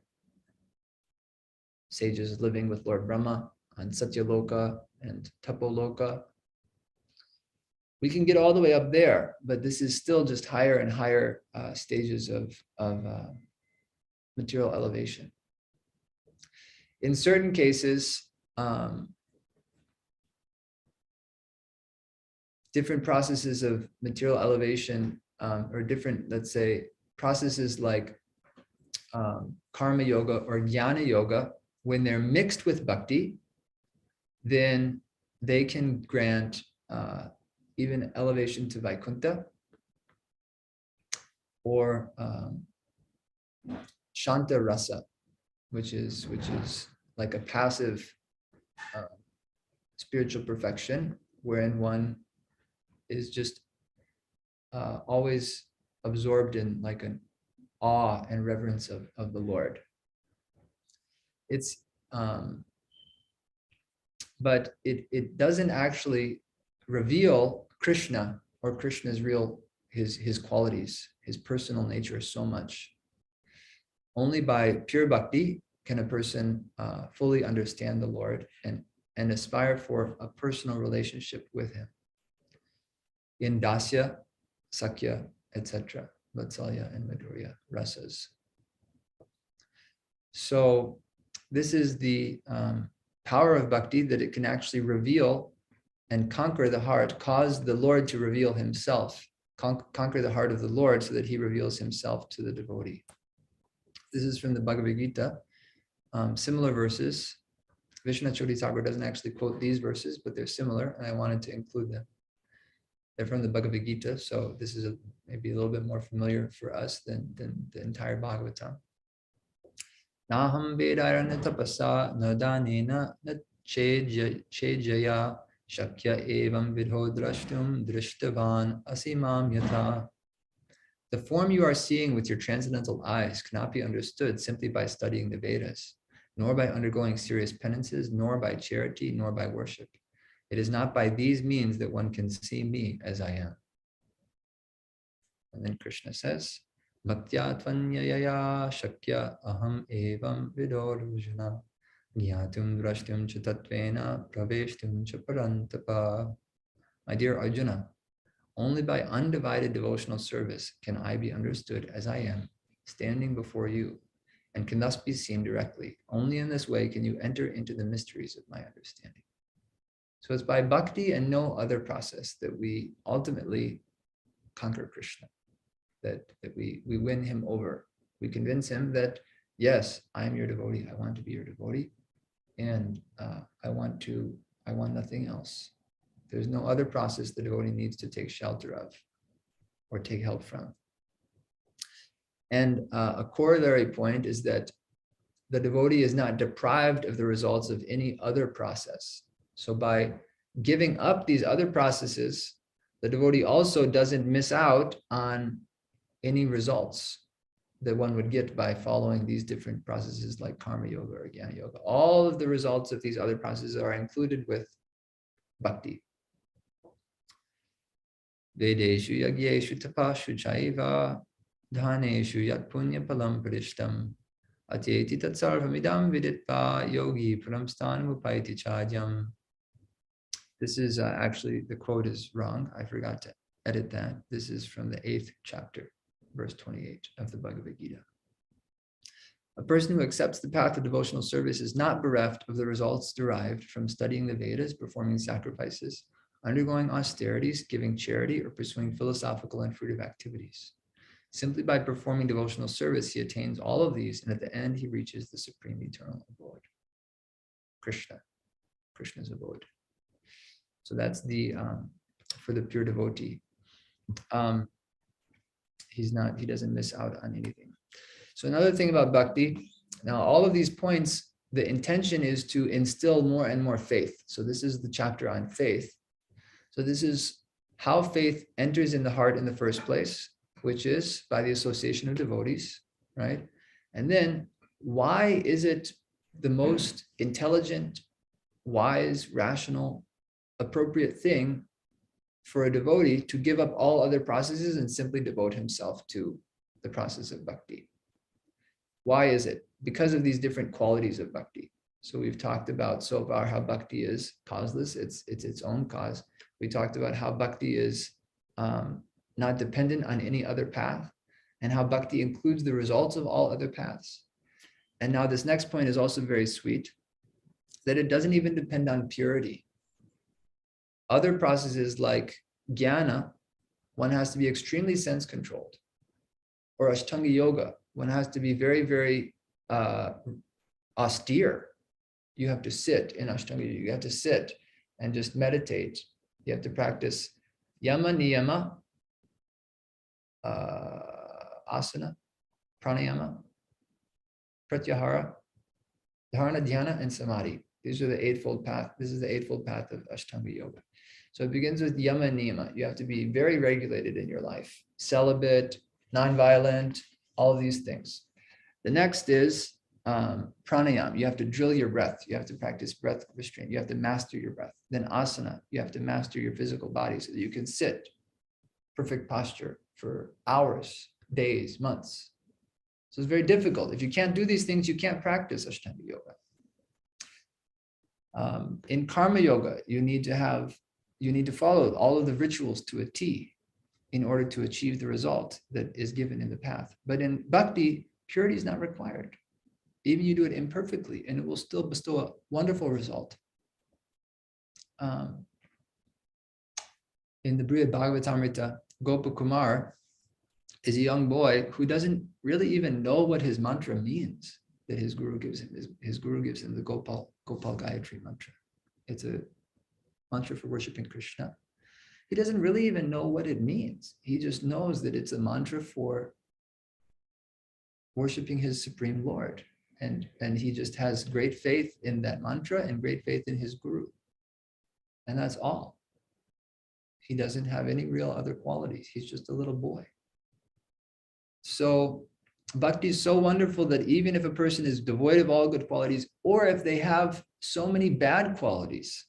sages living with Lord Brahma on Satyaloka and Tapoloka. We can get all the way up there, but this is still just higher and higher stages of material elevation. In certain cases, different processes of material elevation or different, let's say, processes like karma yoga or jnana yoga, when they're mixed with bhakti, then they can grant even elevation to Vaikuntha or Shanta Rasa, which is like a passive spiritual perfection, wherein one is just always absorbed in like an awe and reverence of the Lord. It's but it doesn't actually reveal Krishna or Krishna's real his qualities, his personal nature so much. Only by pure bhakti can a person fully understand the Lord and aspire for a personal relationship with him in dasya, sakya, etc., vatsalya and madhurya rasas. So this is the power of bhakti, that it can actually reveal and conquer the heart, cause the Lord to reveal himself, conquer the heart of the Lord so that he reveals himself to the devotee. This is from the Bhagavad Gita. Similar verses. Viśvanātha Ṭhākura doesn't actually quote these verses, but they're similar, and I wanted to include them. They're from the Bhagavad Gita, so this is maybe a little bit more familiar for us than the entire Bhagavatam. Naham vedarana tapasa nadanena na chejaya Shakya evam vidho drashtum drishtavan asimam yatha. The form you are seeing with your transcendental eyes cannot be understood simply by studying the Vedas, nor by undergoing serious penances, nor by charity, nor by worship. It is not by these means that one can see me as I am. And then Krishna says, Bhaktya tvanyayaya shakya aham evam vidorujana gyatum drashtum cha tatvena praveshtum cha parantapa. My dear Arjuna, only by undivided devotional service can I be understood as I am, standing before you, and can thus be seen directly. Only in this way can you enter into the mysteries of my understanding. So it's by bhakti and no other process that we ultimately conquer Krishna, that we win him over. We convince him that, yes, I am your devotee. I want to be your devotee. And I want nothing else. There's no other process the devotee needs to take shelter of or take help from. And a corollary point is that the devotee is not deprived of the results of any other process. So by giving up these other processes, the devotee also doesn't miss out on any results that one would get by following these different processes like karma yoga or jnana yoga. All of the results of these other processes are included with bhakti. Vedeshu yagyeshu tapashu chaiva dhaneshu yat punya palam parishtam atyeti tat sarvamidam viditva yogi pramstan upaiti chadyam. This is actually, the quote is wrong. I forgot to edit that. This is from the 8th chapter, verse 28 of the Bhagavad Gita. A person who accepts the path of devotional service is not bereft of the results derived from studying the Vedas, performing sacrifices, undergoing austerities, giving charity, or pursuing philosophical and fruitive activities. Simply by performing devotional service, he attains all of these, and at the end, he reaches the supreme eternal abode, Krishna, Krishna's abode. So that's the for the pure devotee. He doesn't miss out on anything. So another thing about bhakti, now all of these points, the intention is to instill more and more faith. So this is the chapter on faith. So this is how faith enters in the heart in the first place, which is by the association of devotees, right? And then why is it the most intelligent, wise, rational, appropriate thing for a devotee to give up all other processes and simply devote himself to the process of bhakti? Why is it? Because of these different qualities of bhakti. So we've talked about so far how bhakti is causeless, it's its own cause. We talked about how bhakti is not dependent on any other path, and how bhakti includes the results of all other paths. And now this next point is also very sweet, that it doesn't even depend on purity. Other processes like jnana, one has to be extremely sense controlled. Or ashtanga yoga, one has to be very, very austere. You have to sit in ashtanga yoga, you have to sit and just meditate. You have to practice yama, niyama, asana, pranayama, pratyahara, dharana, dhyana, and samadhi. These are the eightfold path. This is the eightfold path of ashtanga yoga. So it begins with yama and niyama. You have to be very regulated in your life, celibate, non-violent, all of these things. The next is pranayam. You have to drill your breath. You have to practice breath restraint. You have to master your breath. Then asana. You have to master your physical body so that you can sit, perfect posture for hours, days, months. So it's very difficult. If you can't do these things, you can't practice ashtanga yoga. In karma yoga, you need to follow all of the rituals to a T in order to achieve the result that is given in the path. But in bhakti, purity is not required. Even you do it imperfectly, and it will still bestow a wonderful result. In the Brihad Bhagavatamrita, Gopakumar is a young boy who doesn't really even know what his mantra means that his guru gives him. His guru gives him the Gopal Gayatri mantra. It's a mantra for worshiping Krishna. He doesn't really even know what it means. He just knows that it's a mantra for worshiping his Supreme Lord. And he just has great faith in that mantra and great faith in his guru. And that's all. He doesn't have any real other qualities. He's just a little boy. So bhakti is so wonderful that even if a person is devoid of all good qualities, or if they have so many bad qualities,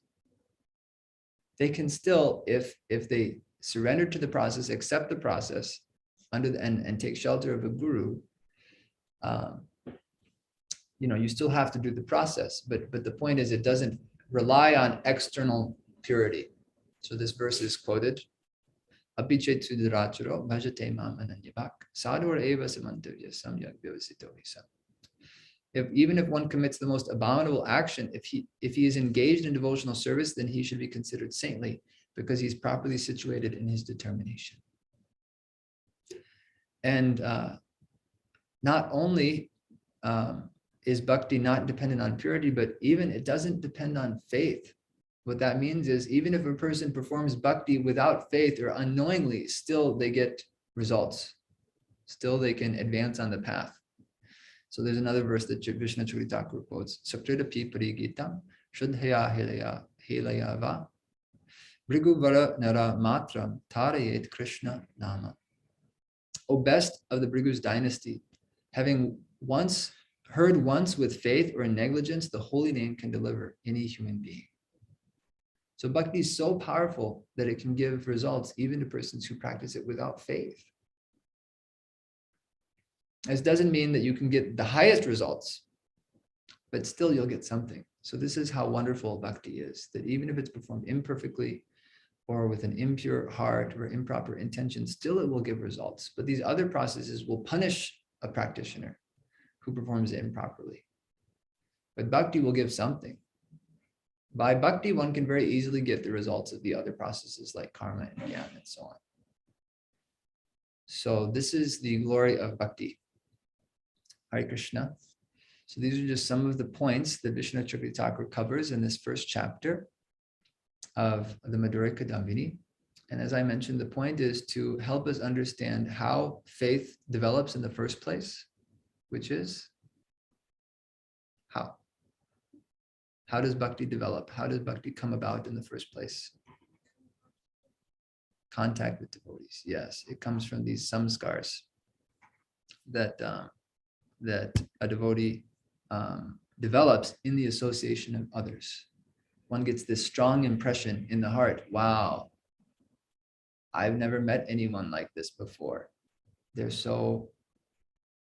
they can still, if they surrender to the process, accept the process, and take shelter of a guru, you still have to do the process. But the point is, it doesn't rely on external purity. So this verse is quoted. Apiche tudiracharo bhajate mam ananyabhak sadhur eva samantavya samyak vyavasito hisam. Even if one commits the most abominable action, if he is engaged in devotional service, then he should be considered saintly because he's properly situated in his determination. And not only is bhakti not dependent on purity, but even it doesn't depend on faith. What that means is, even if a person performs bhakti without faith or unknowingly, still they get results. Still they can advance on the path. So there's another verse that Viśvanātha Ṭhākura quotes. Sakridapi parigitam shuddhaya helaya va briguvara nara matram tarayet Krishna nama. O best of the Brigu's dynasty, having heard once with faith or in negligence, the holy name can deliver any human being. So bhakti is so powerful that it can give results even to persons who practice it without faith. This doesn't mean that you can get the highest results, but still you'll get something. So this is how wonderful bhakti is, that even if it's performed imperfectly or with an impure heart or improper intention, still it will give results. But these other processes will punish a practitioner who performs it improperly. But bhakti will give something. By bhakti, one can very easily get the results of the other processes like karma and jnana and so on. So this is the glory of bhakti. Hare Krishna. So these are just some of the points that Viśvanātha Ṭhākura covers in this first chapter of the Madhurya Kadambini. And as I mentioned, the point is to help us understand how faith develops in the first place, which is how. How does bhakti develop? How does bhakti come about in the first place? Contact with devotees. Yes, it comes from these samskars that a devotee develops in the association of others. One gets this strong impression in the heart. Wow, I've never met anyone like this before. They're so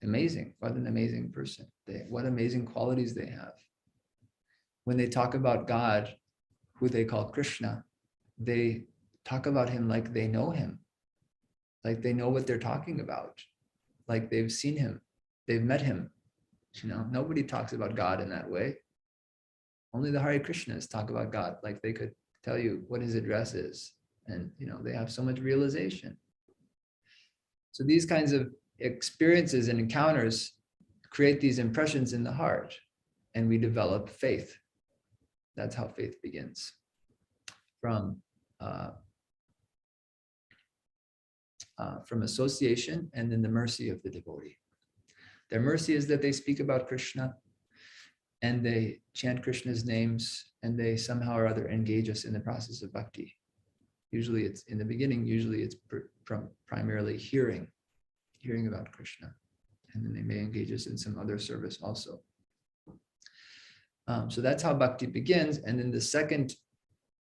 amazing. What an amazing person. What amazing qualities they have. When they talk about God, who they call Krishna, they talk about him like they know him, like they know what they're talking about, like they've seen him, they've met him. Nobody talks about God in that way. Only the Hare Krishnas talk about God like they could tell you what his address is. And they have so much realization. So these kinds of experiences and encounters create these impressions in the heart, and we develop faith. That's how faith begins, from association and then the mercy of the devotee. Their mercy is that they speak about Krishna and they chant Krishna's names and they somehow or other engage us in the process of bhakti. Usually it's in the beginning, usually it's primarily hearing about Krishna, and then they may engage us in some other service also. So that's how bhakti begins. And then the second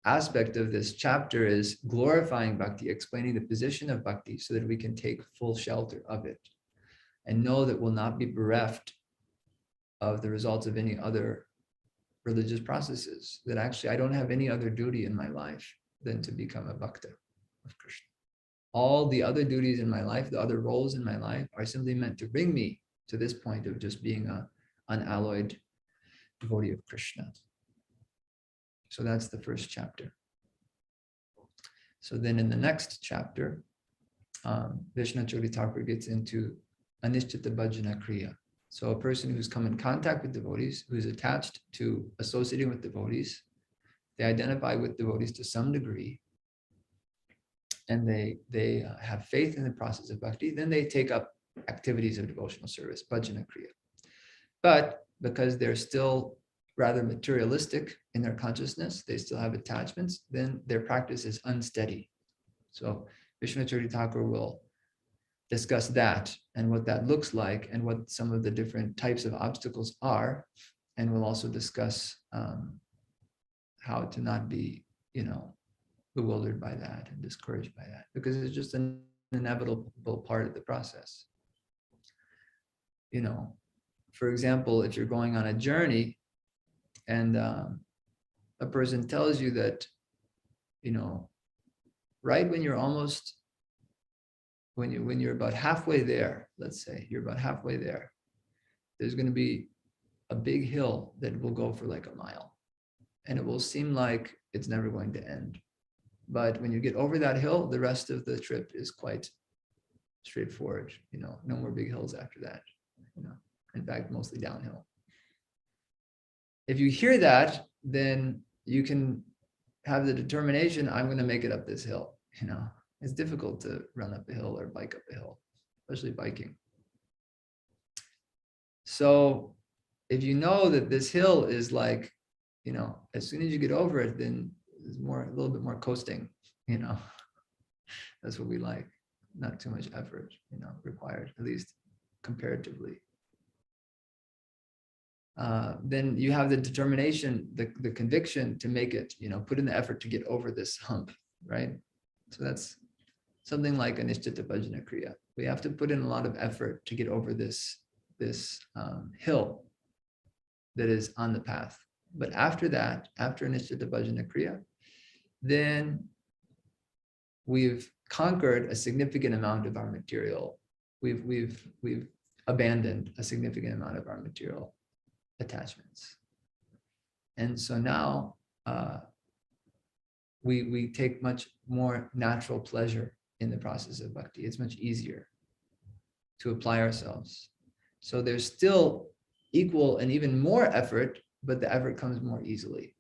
aspect of this chapter is glorifying bhakti, explaining the position of bhakti so that we can take full shelter of it and know that we'll not be bereft of the results of any other religious processes, that actually I don't have any other duty in my life than to become a bhakta of Krishna. All the other duties in my life, the other roles in my life are simply meant to bring me to this point of just being an unalloyed devotee of Krishna. So that's the first chapter. So then in the next chapter, Viśvanātha Ṭhākura gets into Anishtita Bhajana Kriya. So a person who's come in contact with devotees, who's attached to associating with devotees, they identify with devotees to some degree, and they have faith in the process of bhakti, then they take up activities of devotional service, bhajana kriya. But because they're still rather materialistic in their consciousness, they still have attachments, then their practice is unsteady. So Viśvanātha Ṭhākura will discuss that and what that looks like and what some of the different types of obstacles are. And we'll also discuss how to not be, bewildered by that and discouraged by that, because it's just an inevitable part of the process. For example, if you're going on a journey and a person tells you that, right when you're almost, when you're about halfway there, let's say you're about halfway there, there's going to be a big hill that will go for like a mile, and it will seem like it's never going to end. But when you get over that hill, the rest of the trip is quite straightforward. No more big hills after that. In fact, mostly downhill. If you hear that, then you can have the determination, I'm going to make it up this hill. It's difficult to run up a hill or bike up a hill, especially biking. So if you know that this hill is like, as soon as you get over it, then there's a little bit more coasting, That's what we like. Not too much effort, required, at least comparatively. Then you have the determination, the conviction to make it, put in the effort to get over this hump, right? So that's something like Anishtita Bhajana Kriya. We have to put in a lot of effort to get over this hill that is on the path. But after that, after Anishtita Bhajana Kriya, then we've conquered a significant amount of our material. We've abandoned a significant amount of our material attachments. And so now we take much more natural pleasure in the process of bhakti. It's much easier to apply ourselves. So there's still equal and even more effort, but the effort comes more easily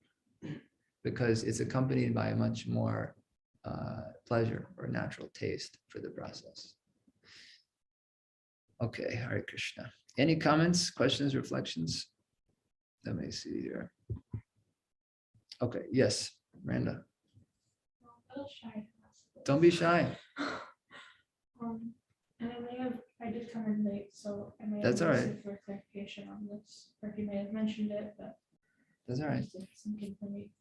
because it's accompanied by a much more pleasure or natural taste for the process. Okay, Hare Krishna. Any comments, questions, reflections? Let me see here. Okay, yes, Miranda. A little shy. Don't be shy. And I did come in late, so I may That's have all asked right. for clarification on this, or he may have mentioned it, but That's all right. just did something for me.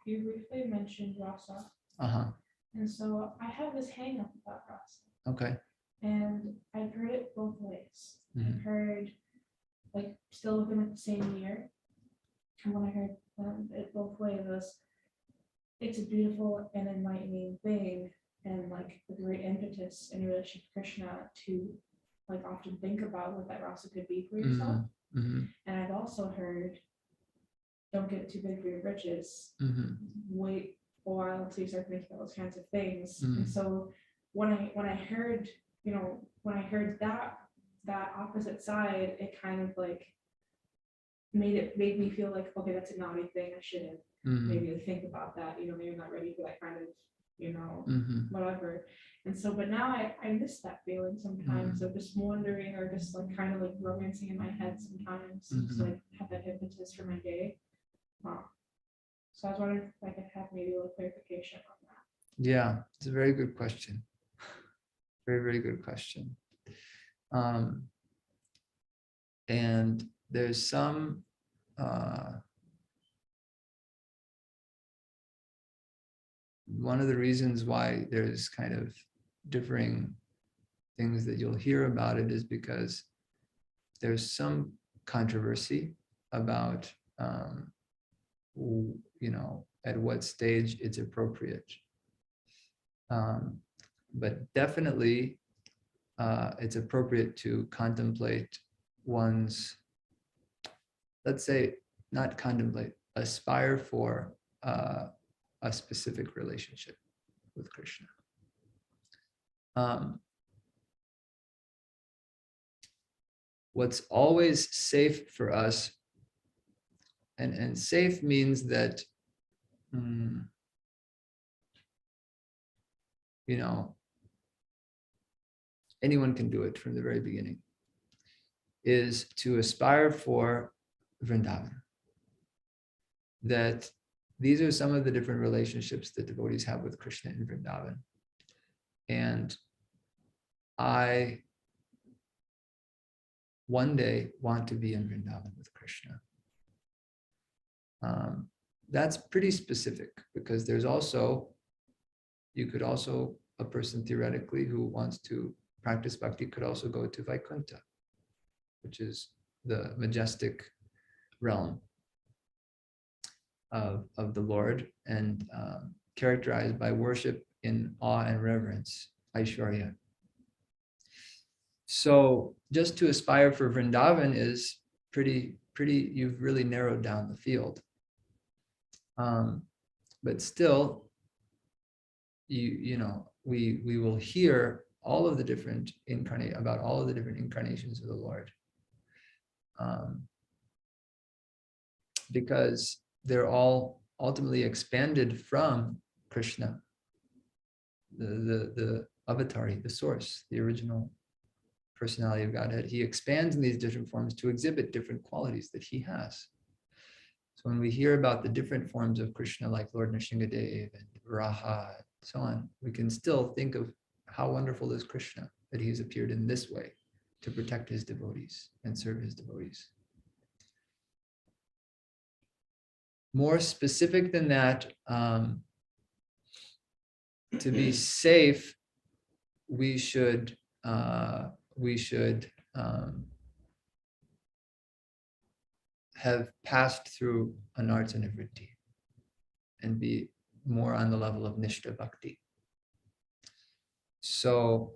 You briefly mentioned rasa, Uh-huh. and so I have this hang up about rasa, Okay. and I've heard it both ways. Mhm. I've heard, like, still within like the same year, and when I heard it both ways, it's a beautiful and enlightening thing, and like a great impetus in relation to Krishna to like often think about what that rasa could be for yourself. Mm-hmm. And I've also heard, don't get too big for your britches. Mm-hmm. Wait a while until you start thinking about those kinds of things. Mm. And so when I heard, when I heard that opposite side, it kind of like made me feel like, okay, that's a naughty thing. I shouldn't maybe think about that. Maybe I'm not ready for that kind of, whatever. And so, but now I miss that feeling sometimes of just wondering or just like kind of like romancing in my head sometimes, just like have that impetus for my day. So I was wondering if I could have maybe a little clarification on that. Yeah, it's a very good question. Very, very good question. And there's some one of the reasons why there's kind of differing things that you'll hear about it is because there's some controversy about at what stage it's appropriate. But definitely it's appropriate to contemplate one's, let's say, not contemplate, aspire for a specific relationship with Krishna. What's always safe for us, and safe means that, anyone can do it from the very beginning, is to aspire for Vrindavan. that these are some of the different relationships that devotees have with Krishna in Vrindavan. And I one day want to be in Vrindavan with Krishna. That's pretty specific, because there's also, a person theoretically who wants to practice bhakti could also go to Vaikuntha, which is the majestic realm of the Lord, and characterized by worship in awe and reverence, Aishwarya. So just to aspire for Vrindavan is pretty, you've really narrowed down the field. But still, we will hear all of the different about all of the different incarnations of the Lord, because they're all ultimately expanded from Krishna, the avatari, the source, the original personality of Godhead. He expands in these different forms to exhibit different qualities that he has. So when we hear about the different forms of Krishna, like Lord Nrsimhadev and Raha, and so on, we can still think of how wonderful is Krishna, that he has appeared in this way to protect his devotees and serve his devotees. More specific than that, to be safe, we should have passed through anartha nivritti and be more on the level of nishta bhakti. So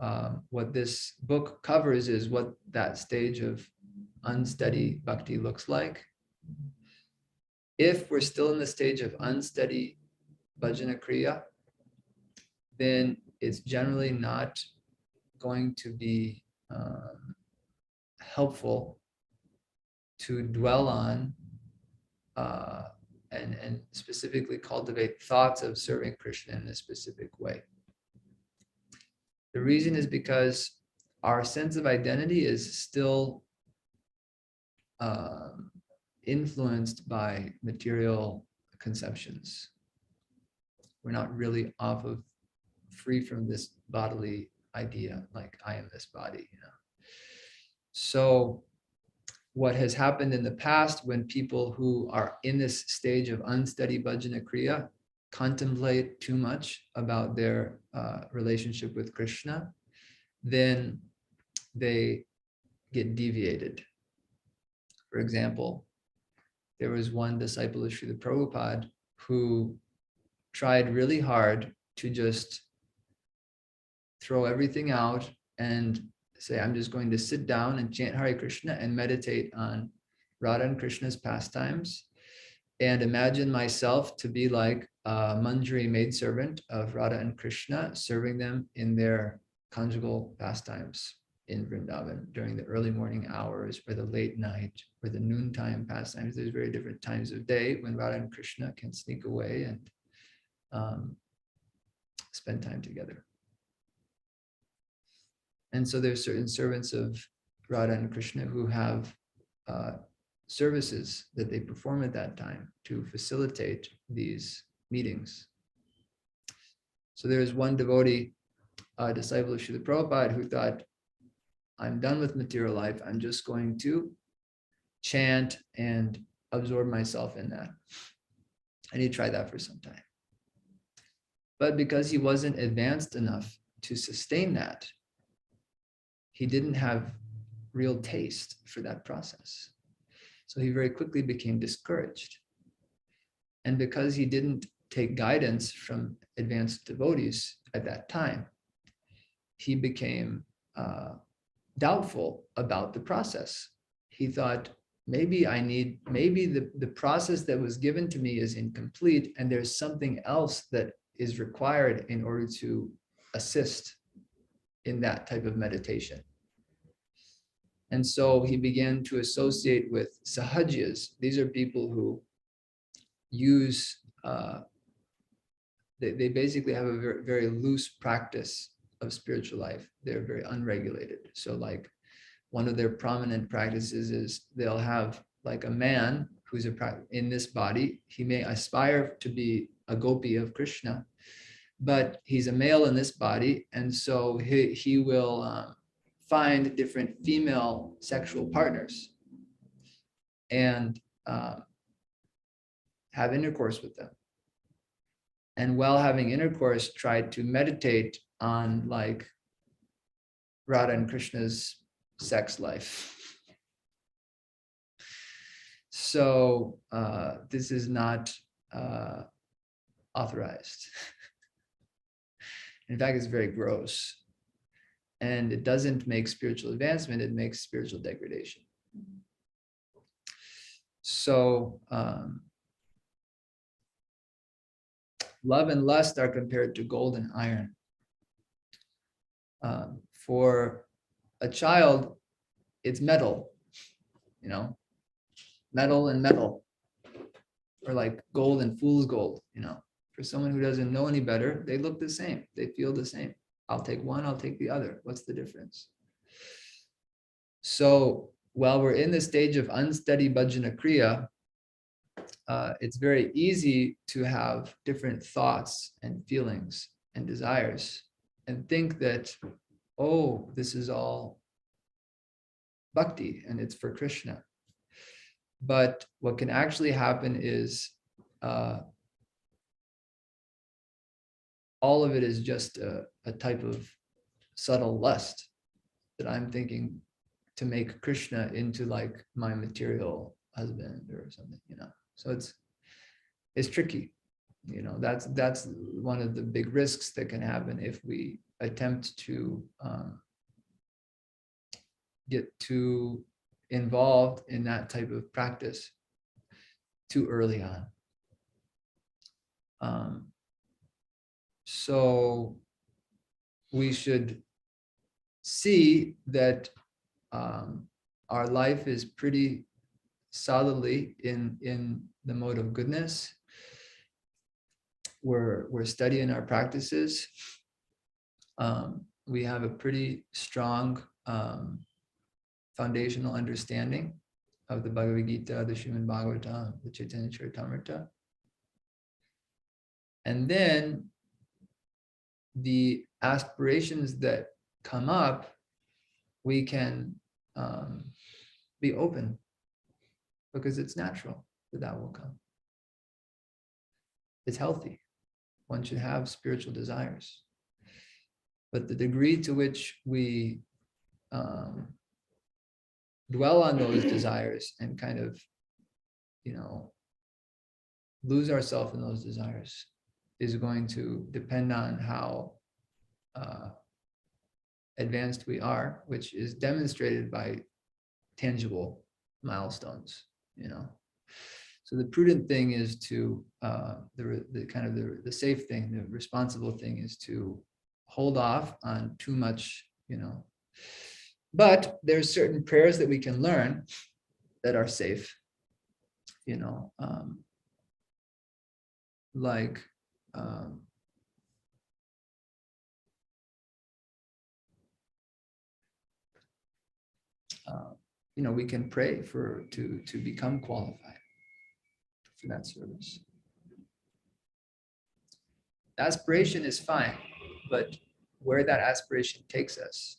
what this book covers is what that stage of unsteady bhakti looks like. If we're still in the stage of unsteady bhajana kriya, then it's generally not going to be helpful to dwell on and specifically cultivate thoughts of serving Krishna in a specific way. The reason is because our sense of identity is still influenced by material conceptions. We're not really free from this bodily idea, like I am this body, So what has happened in the past, when people who are in this stage of unsteady bhajana kriya contemplate too much about their relationship with Krishna, then they get deviated. For example, there was one disciple of Śrīla Prabhupada who tried really hard to just throw everything out and say, I'm just going to sit down and chant Hare Krishna and meditate on Radha and Krishna's pastimes, and imagine myself to be like a Manjari maidservant of Radha and Krishna, serving them in their conjugal pastimes in Vrindavan during the early morning hours, or the late night, or the noontime pastimes. There's very different times of day when Radha and Krishna can sneak away and spend time together. And so there's certain servants of Radha and Krishna who have services that they perform at that time to facilitate these meetings. So there's one devotee, a disciple of Śrīla Prabhupada, who thought, I'm done with material life. I'm just going to chant and absorb myself in that. And he tried that for some time. But because he wasn't advanced enough to sustain that, he didn't have real taste for that process. So he very quickly became discouraged. And because he didn't take guidance from advanced devotees at that time, he became doubtful about the process. He thought, maybe the process that was given to me is incomplete, and there's something else that is required in order to assist in that type of meditation. And so he began to associate with sahajiyas. These are people who use, they basically have a very, very loose practice of spiritual life. They're very unregulated. So like one of their prominent practices is they'll have like a man who's in this body. He may aspire to be a gopi of Krishna, but he's a male in this body, and so he will find different female sexual partners and have intercourse with them. And while having intercourse, try to meditate on like Radha and Krishna's sex life. So this is not authorized. In fact, it's very gross. And it doesn't make spiritual advancement, it makes spiritual degradation. So love and lust are compared to gold and iron. For a child, it's metal, you know, metal and metal, or like gold and fool's gold, you know. For someone who doesn't know any better, they look the same, they feel the same. I'll take one, I'll take the other. What's the difference? So while we're in the stage of unsteady bhajana kriya, it's very easy to have different thoughts and feelings and desires and think that, oh, this is all bhakti and it's for Krishna. But what can actually happen is all of it is just a type of subtle lust that I'm thinking to make Krishna into like my material husband or something, you know. So it's tricky, you know. That's one of the big risks that can happen if we attempt to get too involved in that type of practice too early on. So we should see that our life is pretty solidly in the mode of goodness. We're studying our practices. We have a pretty strong foundational understanding of the Bhagavad Gita, the Srimad Bhagavatam, the Caitanya Charitamrita. And then the aspirations that come up, we can be open, because it's natural that will come. It's healthy. One should have spiritual desires. But the degree to which we dwell on those desires and kind of, you know, lose ourselves in those desires is going to depend on how advanced we are, which is demonstrated by tangible milestones, you know. So the prudent thing is to, the safe thing, the responsible thing is to hold off on too much, you know. But there's certain prayers that we can learn that are safe, you know, like you know, we can pray to become qualified for that service. Aspiration is fine, but where that aspiration takes us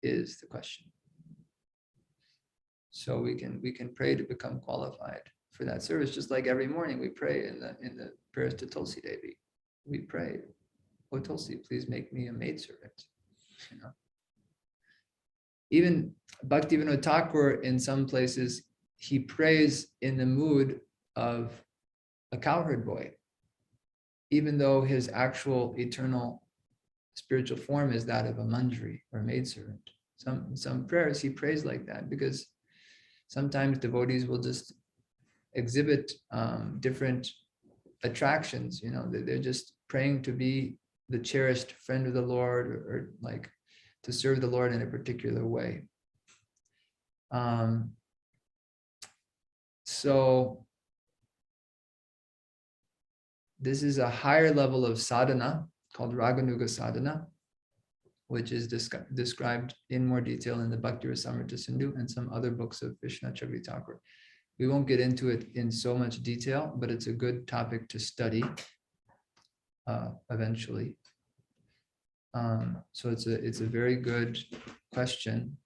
is the question. So we can pray to become qualified for that service, just like every morning we pray in the prayers to Tulsi Devi. We pray, "Oh Tulsi, please make me a maidservant." You know. Even Bhaktivinoda Ṭhākura, in some places, he prays in the mood of a cowherd boy, even though his actual eternal spiritual form is that of a manjari or maidservant. Some prayers he prays like that, because sometimes devotees will just exhibit different attractions, you know. They're just praying to be the cherished friend of the Lord, or like to serve the Lord in a particular way. So this is a higher level of sadhana called Raganuga Sadhana, which is described in more detail in the Bhakti Rasamrita Sindhu and some other books of Vishnu Chakri Ṭhākura. We won't get into it in so much detail, but it's a good topic to study eventually. So it's a very good question.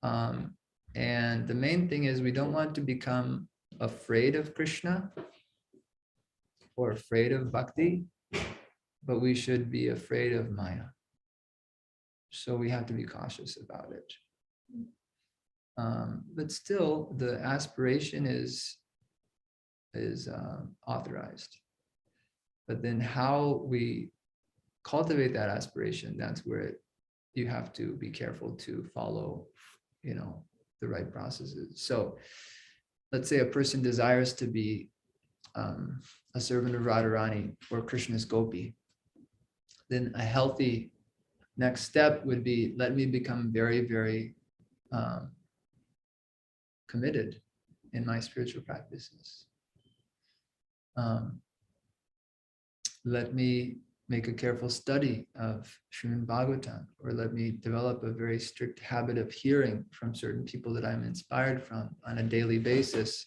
And the main thing is we don't want to become afraid of Krishna or afraid of Bhakti, but we should be afraid of Maya. So we have to be cautious about it. But still, the aspiration is authorized. But then how we cultivate that aspiration, that's where you have to be careful to follow, the right processes. So let's say a person desires to be a servant of Radharani or Krishna's Gopi. Then a healthy next step would be, let me become very, very committed in my spiritual practices. Let me make a careful study of Srimad Bhagavatam, or let me develop a very strict habit of hearing from certain people that I'm inspired from on a daily basis.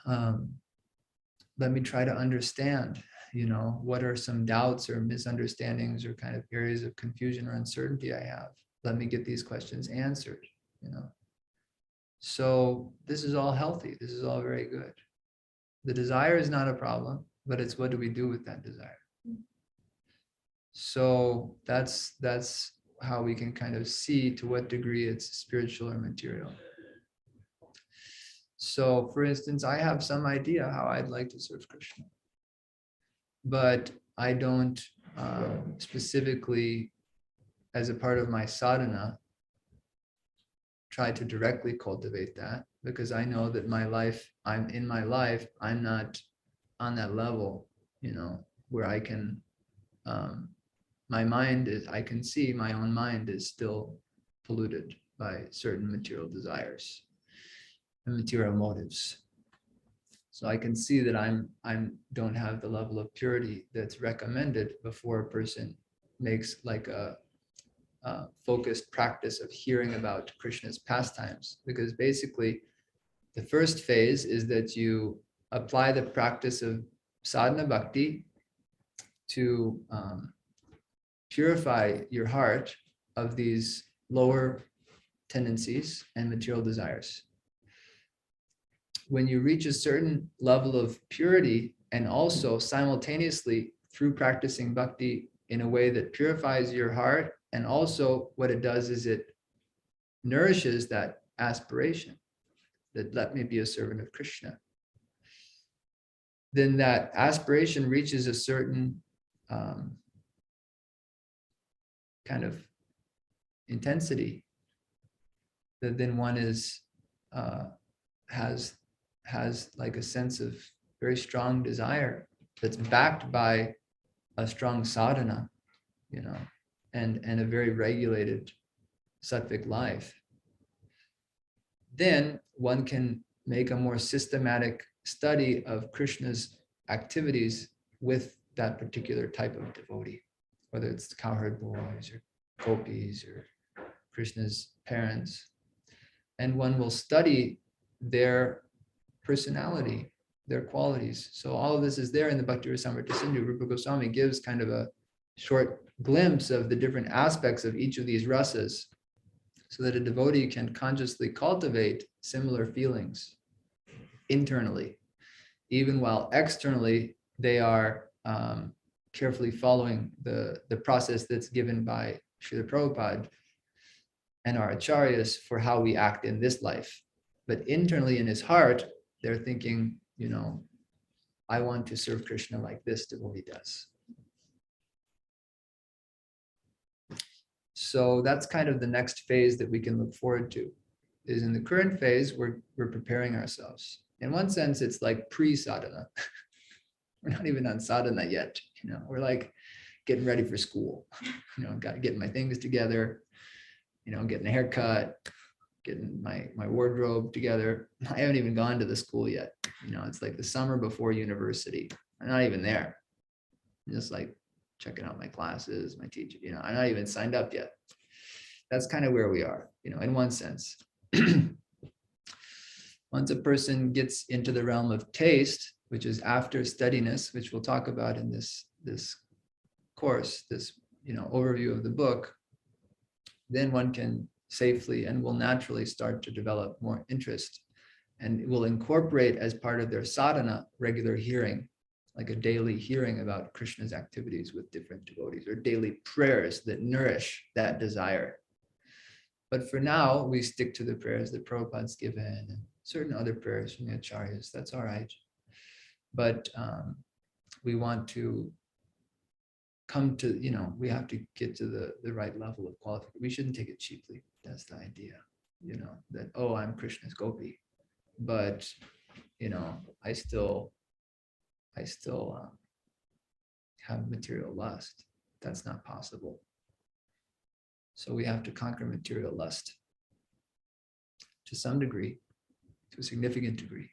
Let me try to understand, what are some doubts or misunderstandings or kind of areas of confusion or uncertainty I have. Let me get these questions answered, So this is all healthy. This is all very good. The desire is not a problem, but it's what do we do with that desire? So that's how we can kind of see to what degree it's spiritual or material. So for instance, I have some idea how I'd like to serve Krishna, but I don't specifically, as a part of my sadhana, try to directly cultivate that, because I know that I'm not on that level, where I can, I can see my own mind is still polluted by certain material desires and material motives. So I can see that I don't have the level of purity that's recommended before a person makes like a focused practice of hearing about Krishna's pastimes, because basically the first phase is that you apply the practice of sadhana bhakti to purify your heart of these lower tendencies and material desires. When you reach a certain level of purity, and also simultaneously through practicing bhakti in a way that purifies your heart, and also what it does is it nourishes that aspiration that let me be a servant of Krishna, then that aspiration reaches a certain kind of intensity that then one is has like a sense of very strong desire that's backed by a strong sadhana, and a very regulated sattvic life. Then one can make a more systematic study of Krishna's activities with that particular type of devotee, whether it's cowherd boys or gopis or Krishna's parents. And one will study their personality, their qualities. So all of this is there in the Bhakti Rasamrita Sindhu. Rupa Goswami gives kind of a short glimpse of the different aspects of each of these rasas, so that a devotee can consciously cultivate similar feelings internally, even while externally they are carefully following the process that's given by Srila Prabhupada and our acharyas for how we act in this life. But internally in his heart, they're thinking, I want to serve Krishna like this devotee does. So that's kind of the next phase that we can look forward to. Is in the current phase, we're preparing ourselves. In one sense, it's like pre-sadhana. We're not even on sadhana yet. We're like getting ready for school. Got to get my things together. Getting a haircut, getting my wardrobe together. I haven't even gone to the school yet. It's like the summer before university. I'm not even there. I'm just like checking out my classes, my teacher. I'm not even signed up yet. That's kind of where we are, in one sense. Once a person gets into the realm of taste, which is after steadiness, which we'll talk about in this course, this overview of the book, then one can safely and will naturally start to develop more interest, and will incorporate as part of their sadhana regular hearing, like a daily hearing about Krishna's activities with different devotees, or daily prayers that nourish that desire. But for now, we stick to the prayers that Prabhupada's given and certain other prayers from the acharyas. That's all right. But we want to come to, we have to get to the right level of qualification. We shouldn't take it cheaply. That's the idea, that, oh, I'm Krishna's gopi, but, I still have material lust. That's not possible. So we have to conquer material lust to some degree, to a significant degree,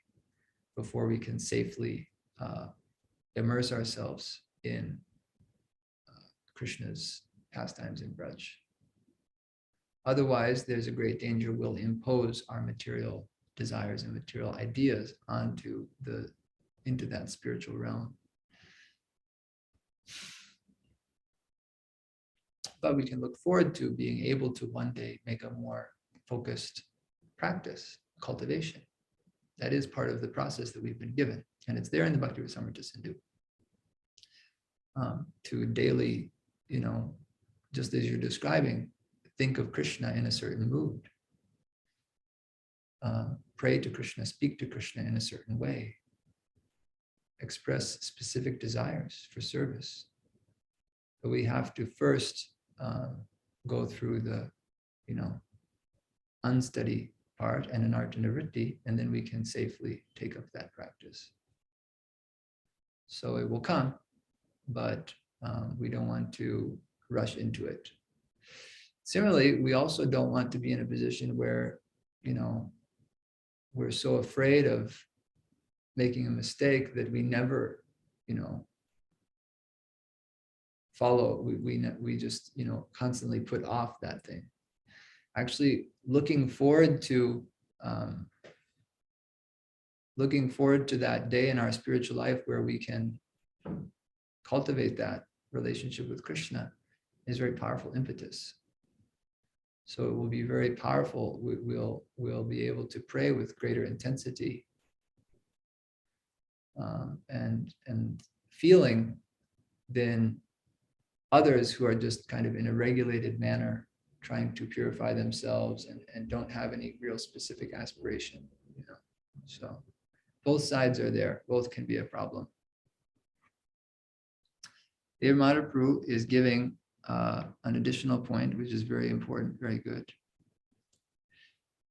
before we can safely immerse ourselves in Krishna's pastimes in Braj. Otherwise, there's a great danger we'll impose our material desires and material ideas into that spiritual realm. But we can look forward to being able to one day make a more focused practice, cultivation. That is part of the process that we've been given. And it's there in the Bhakti Rasamrita Sindhu. To daily, just as you're describing, think of Krishna in a certain mood. Pray to Krishna, speak to Krishna in a certain way. Express specific desires for service. But we have to first go through the, unsteady part and an art and a vritti, and then we can safely take up that practice. So it will come, but we don't want to rush into it. Similarly, we also don't want to be in a position where, we're so afraid of making a mistake that we never, follow. We just, constantly put off that thing. Actually, looking forward to that day in our spiritual life where we can cultivate that relationship with Krishna is very powerful impetus. So it will be very powerful. We'll be able to pray with greater intensity and feeling than others who are just kind of in a regulated manner trying to purify themselves and don't have any real specific aspiration. So both sides are there. Both can be a problem. Dear Mahaprabhu is giving an additional point, which is very important, very good.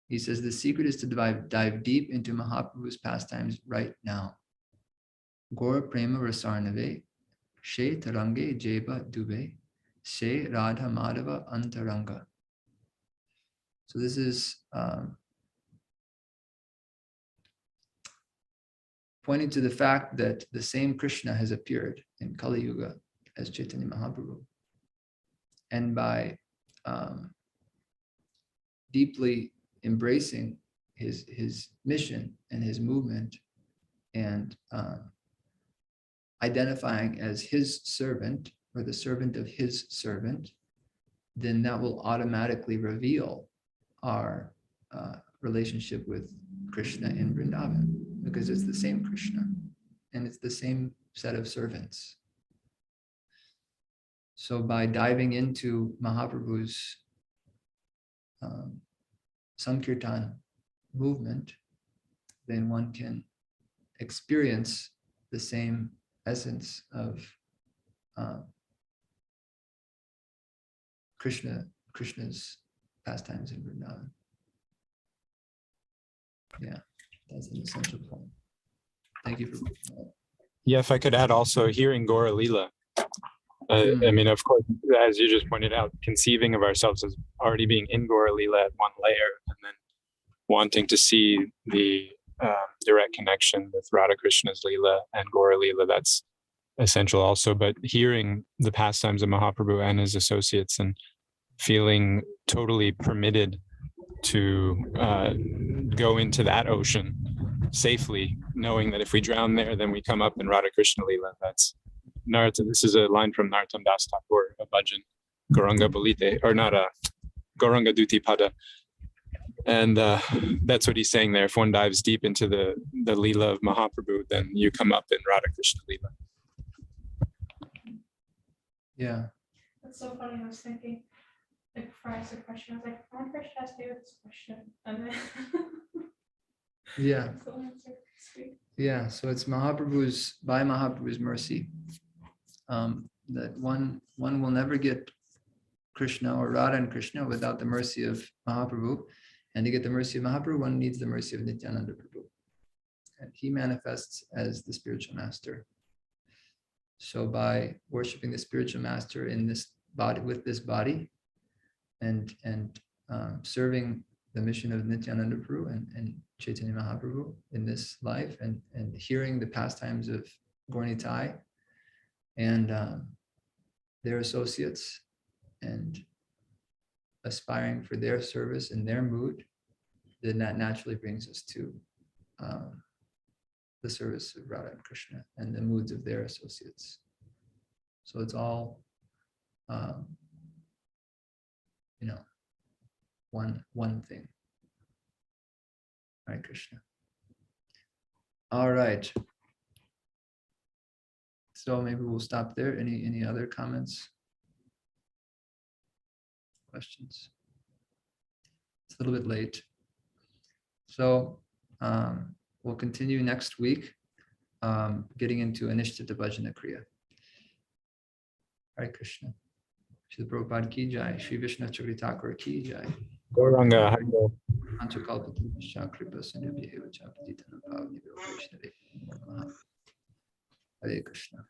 He says the secret is to dive deep into Mahaprabhu's pastimes right now. Gora prema rasarnave, she tarange jeba dube, she radha madhava antaranga. So this is pointing to the fact that the same Krishna has appeared in Kali Yuga as Chaitanya Mahaprabhu. And by deeply embracing his mission and his movement and identifying as his servant or the servant of his servant, then that will automatically reveal our relationship with Krishna in Vrindavan, because it's the same Krishna and it's the same set of servants. So by diving into Mahaprabhu's Sankirtan movement, then one can experience the same essence of Krishna's pastimes in Vrindavan. Yeah, that's an essential point. Thank you for that. Yeah, if I could add also hearing Gaura Lila. I mean, of course, as you just pointed out, conceiving of ourselves as already being in Gaura Lila at one layer, and then wanting to see the direct connection with Radha Krishna's Lila and Gaura Lila, that's essential also. But hearing the pastimes of Mahaprabhu and his associates and feeling totally permitted go into that ocean safely, knowing that if we drown there, then we come up in Radha Krishna Lila. That's Narata. This is a line from Narottam Das Thakur, a bhajan, Gauranga Balite, or not a Gauranga Duti Pada. And that's what he's saying there. If one dives deep into the Leela of Mahaprabhu, then you come up in Radha Krishna Leela. Yeah. That's so funny. I was thinking, like, before I asked the question, I was like, I wonder if I should ask you this question. And then Yeah. that's the answer. Sweet. Yeah. So it's by Mahaprabhu's mercy, that one will never get Krishna or Radha and Krishna without the mercy of Mahaprabhu. And to get the mercy of Mahaprabhu, one needs the mercy of Nityananda Prabhu. And he manifests as the spiritual master. So by worshiping the spiritual master in this body, with this body, and serving the mission of Nityananda Prabhu and Chaitanya Mahaprabhu in this life, and hearing the pastimes of Gaura and their associates, and aspiring for their service in their mood, then that naturally brings us to the service of Radha and Krishna and the moods of their associates. So it's all, one thing. Hare Krishna. All right. So maybe we'll stop there. Any other comments? Questions? It's a little bit late. So we'll continue next week, getting into Anishtita Bhajana Kriya. Hare Krishna. Srila Prabhupada ki jai. Shri Viśvanātha Ṭhākura ki jai. Gauranga Hare. Antakalpatisha kripa sindhubhyev cha patitanam pavanebhyo Vaishnavebhyo namaha. Hare Krishna.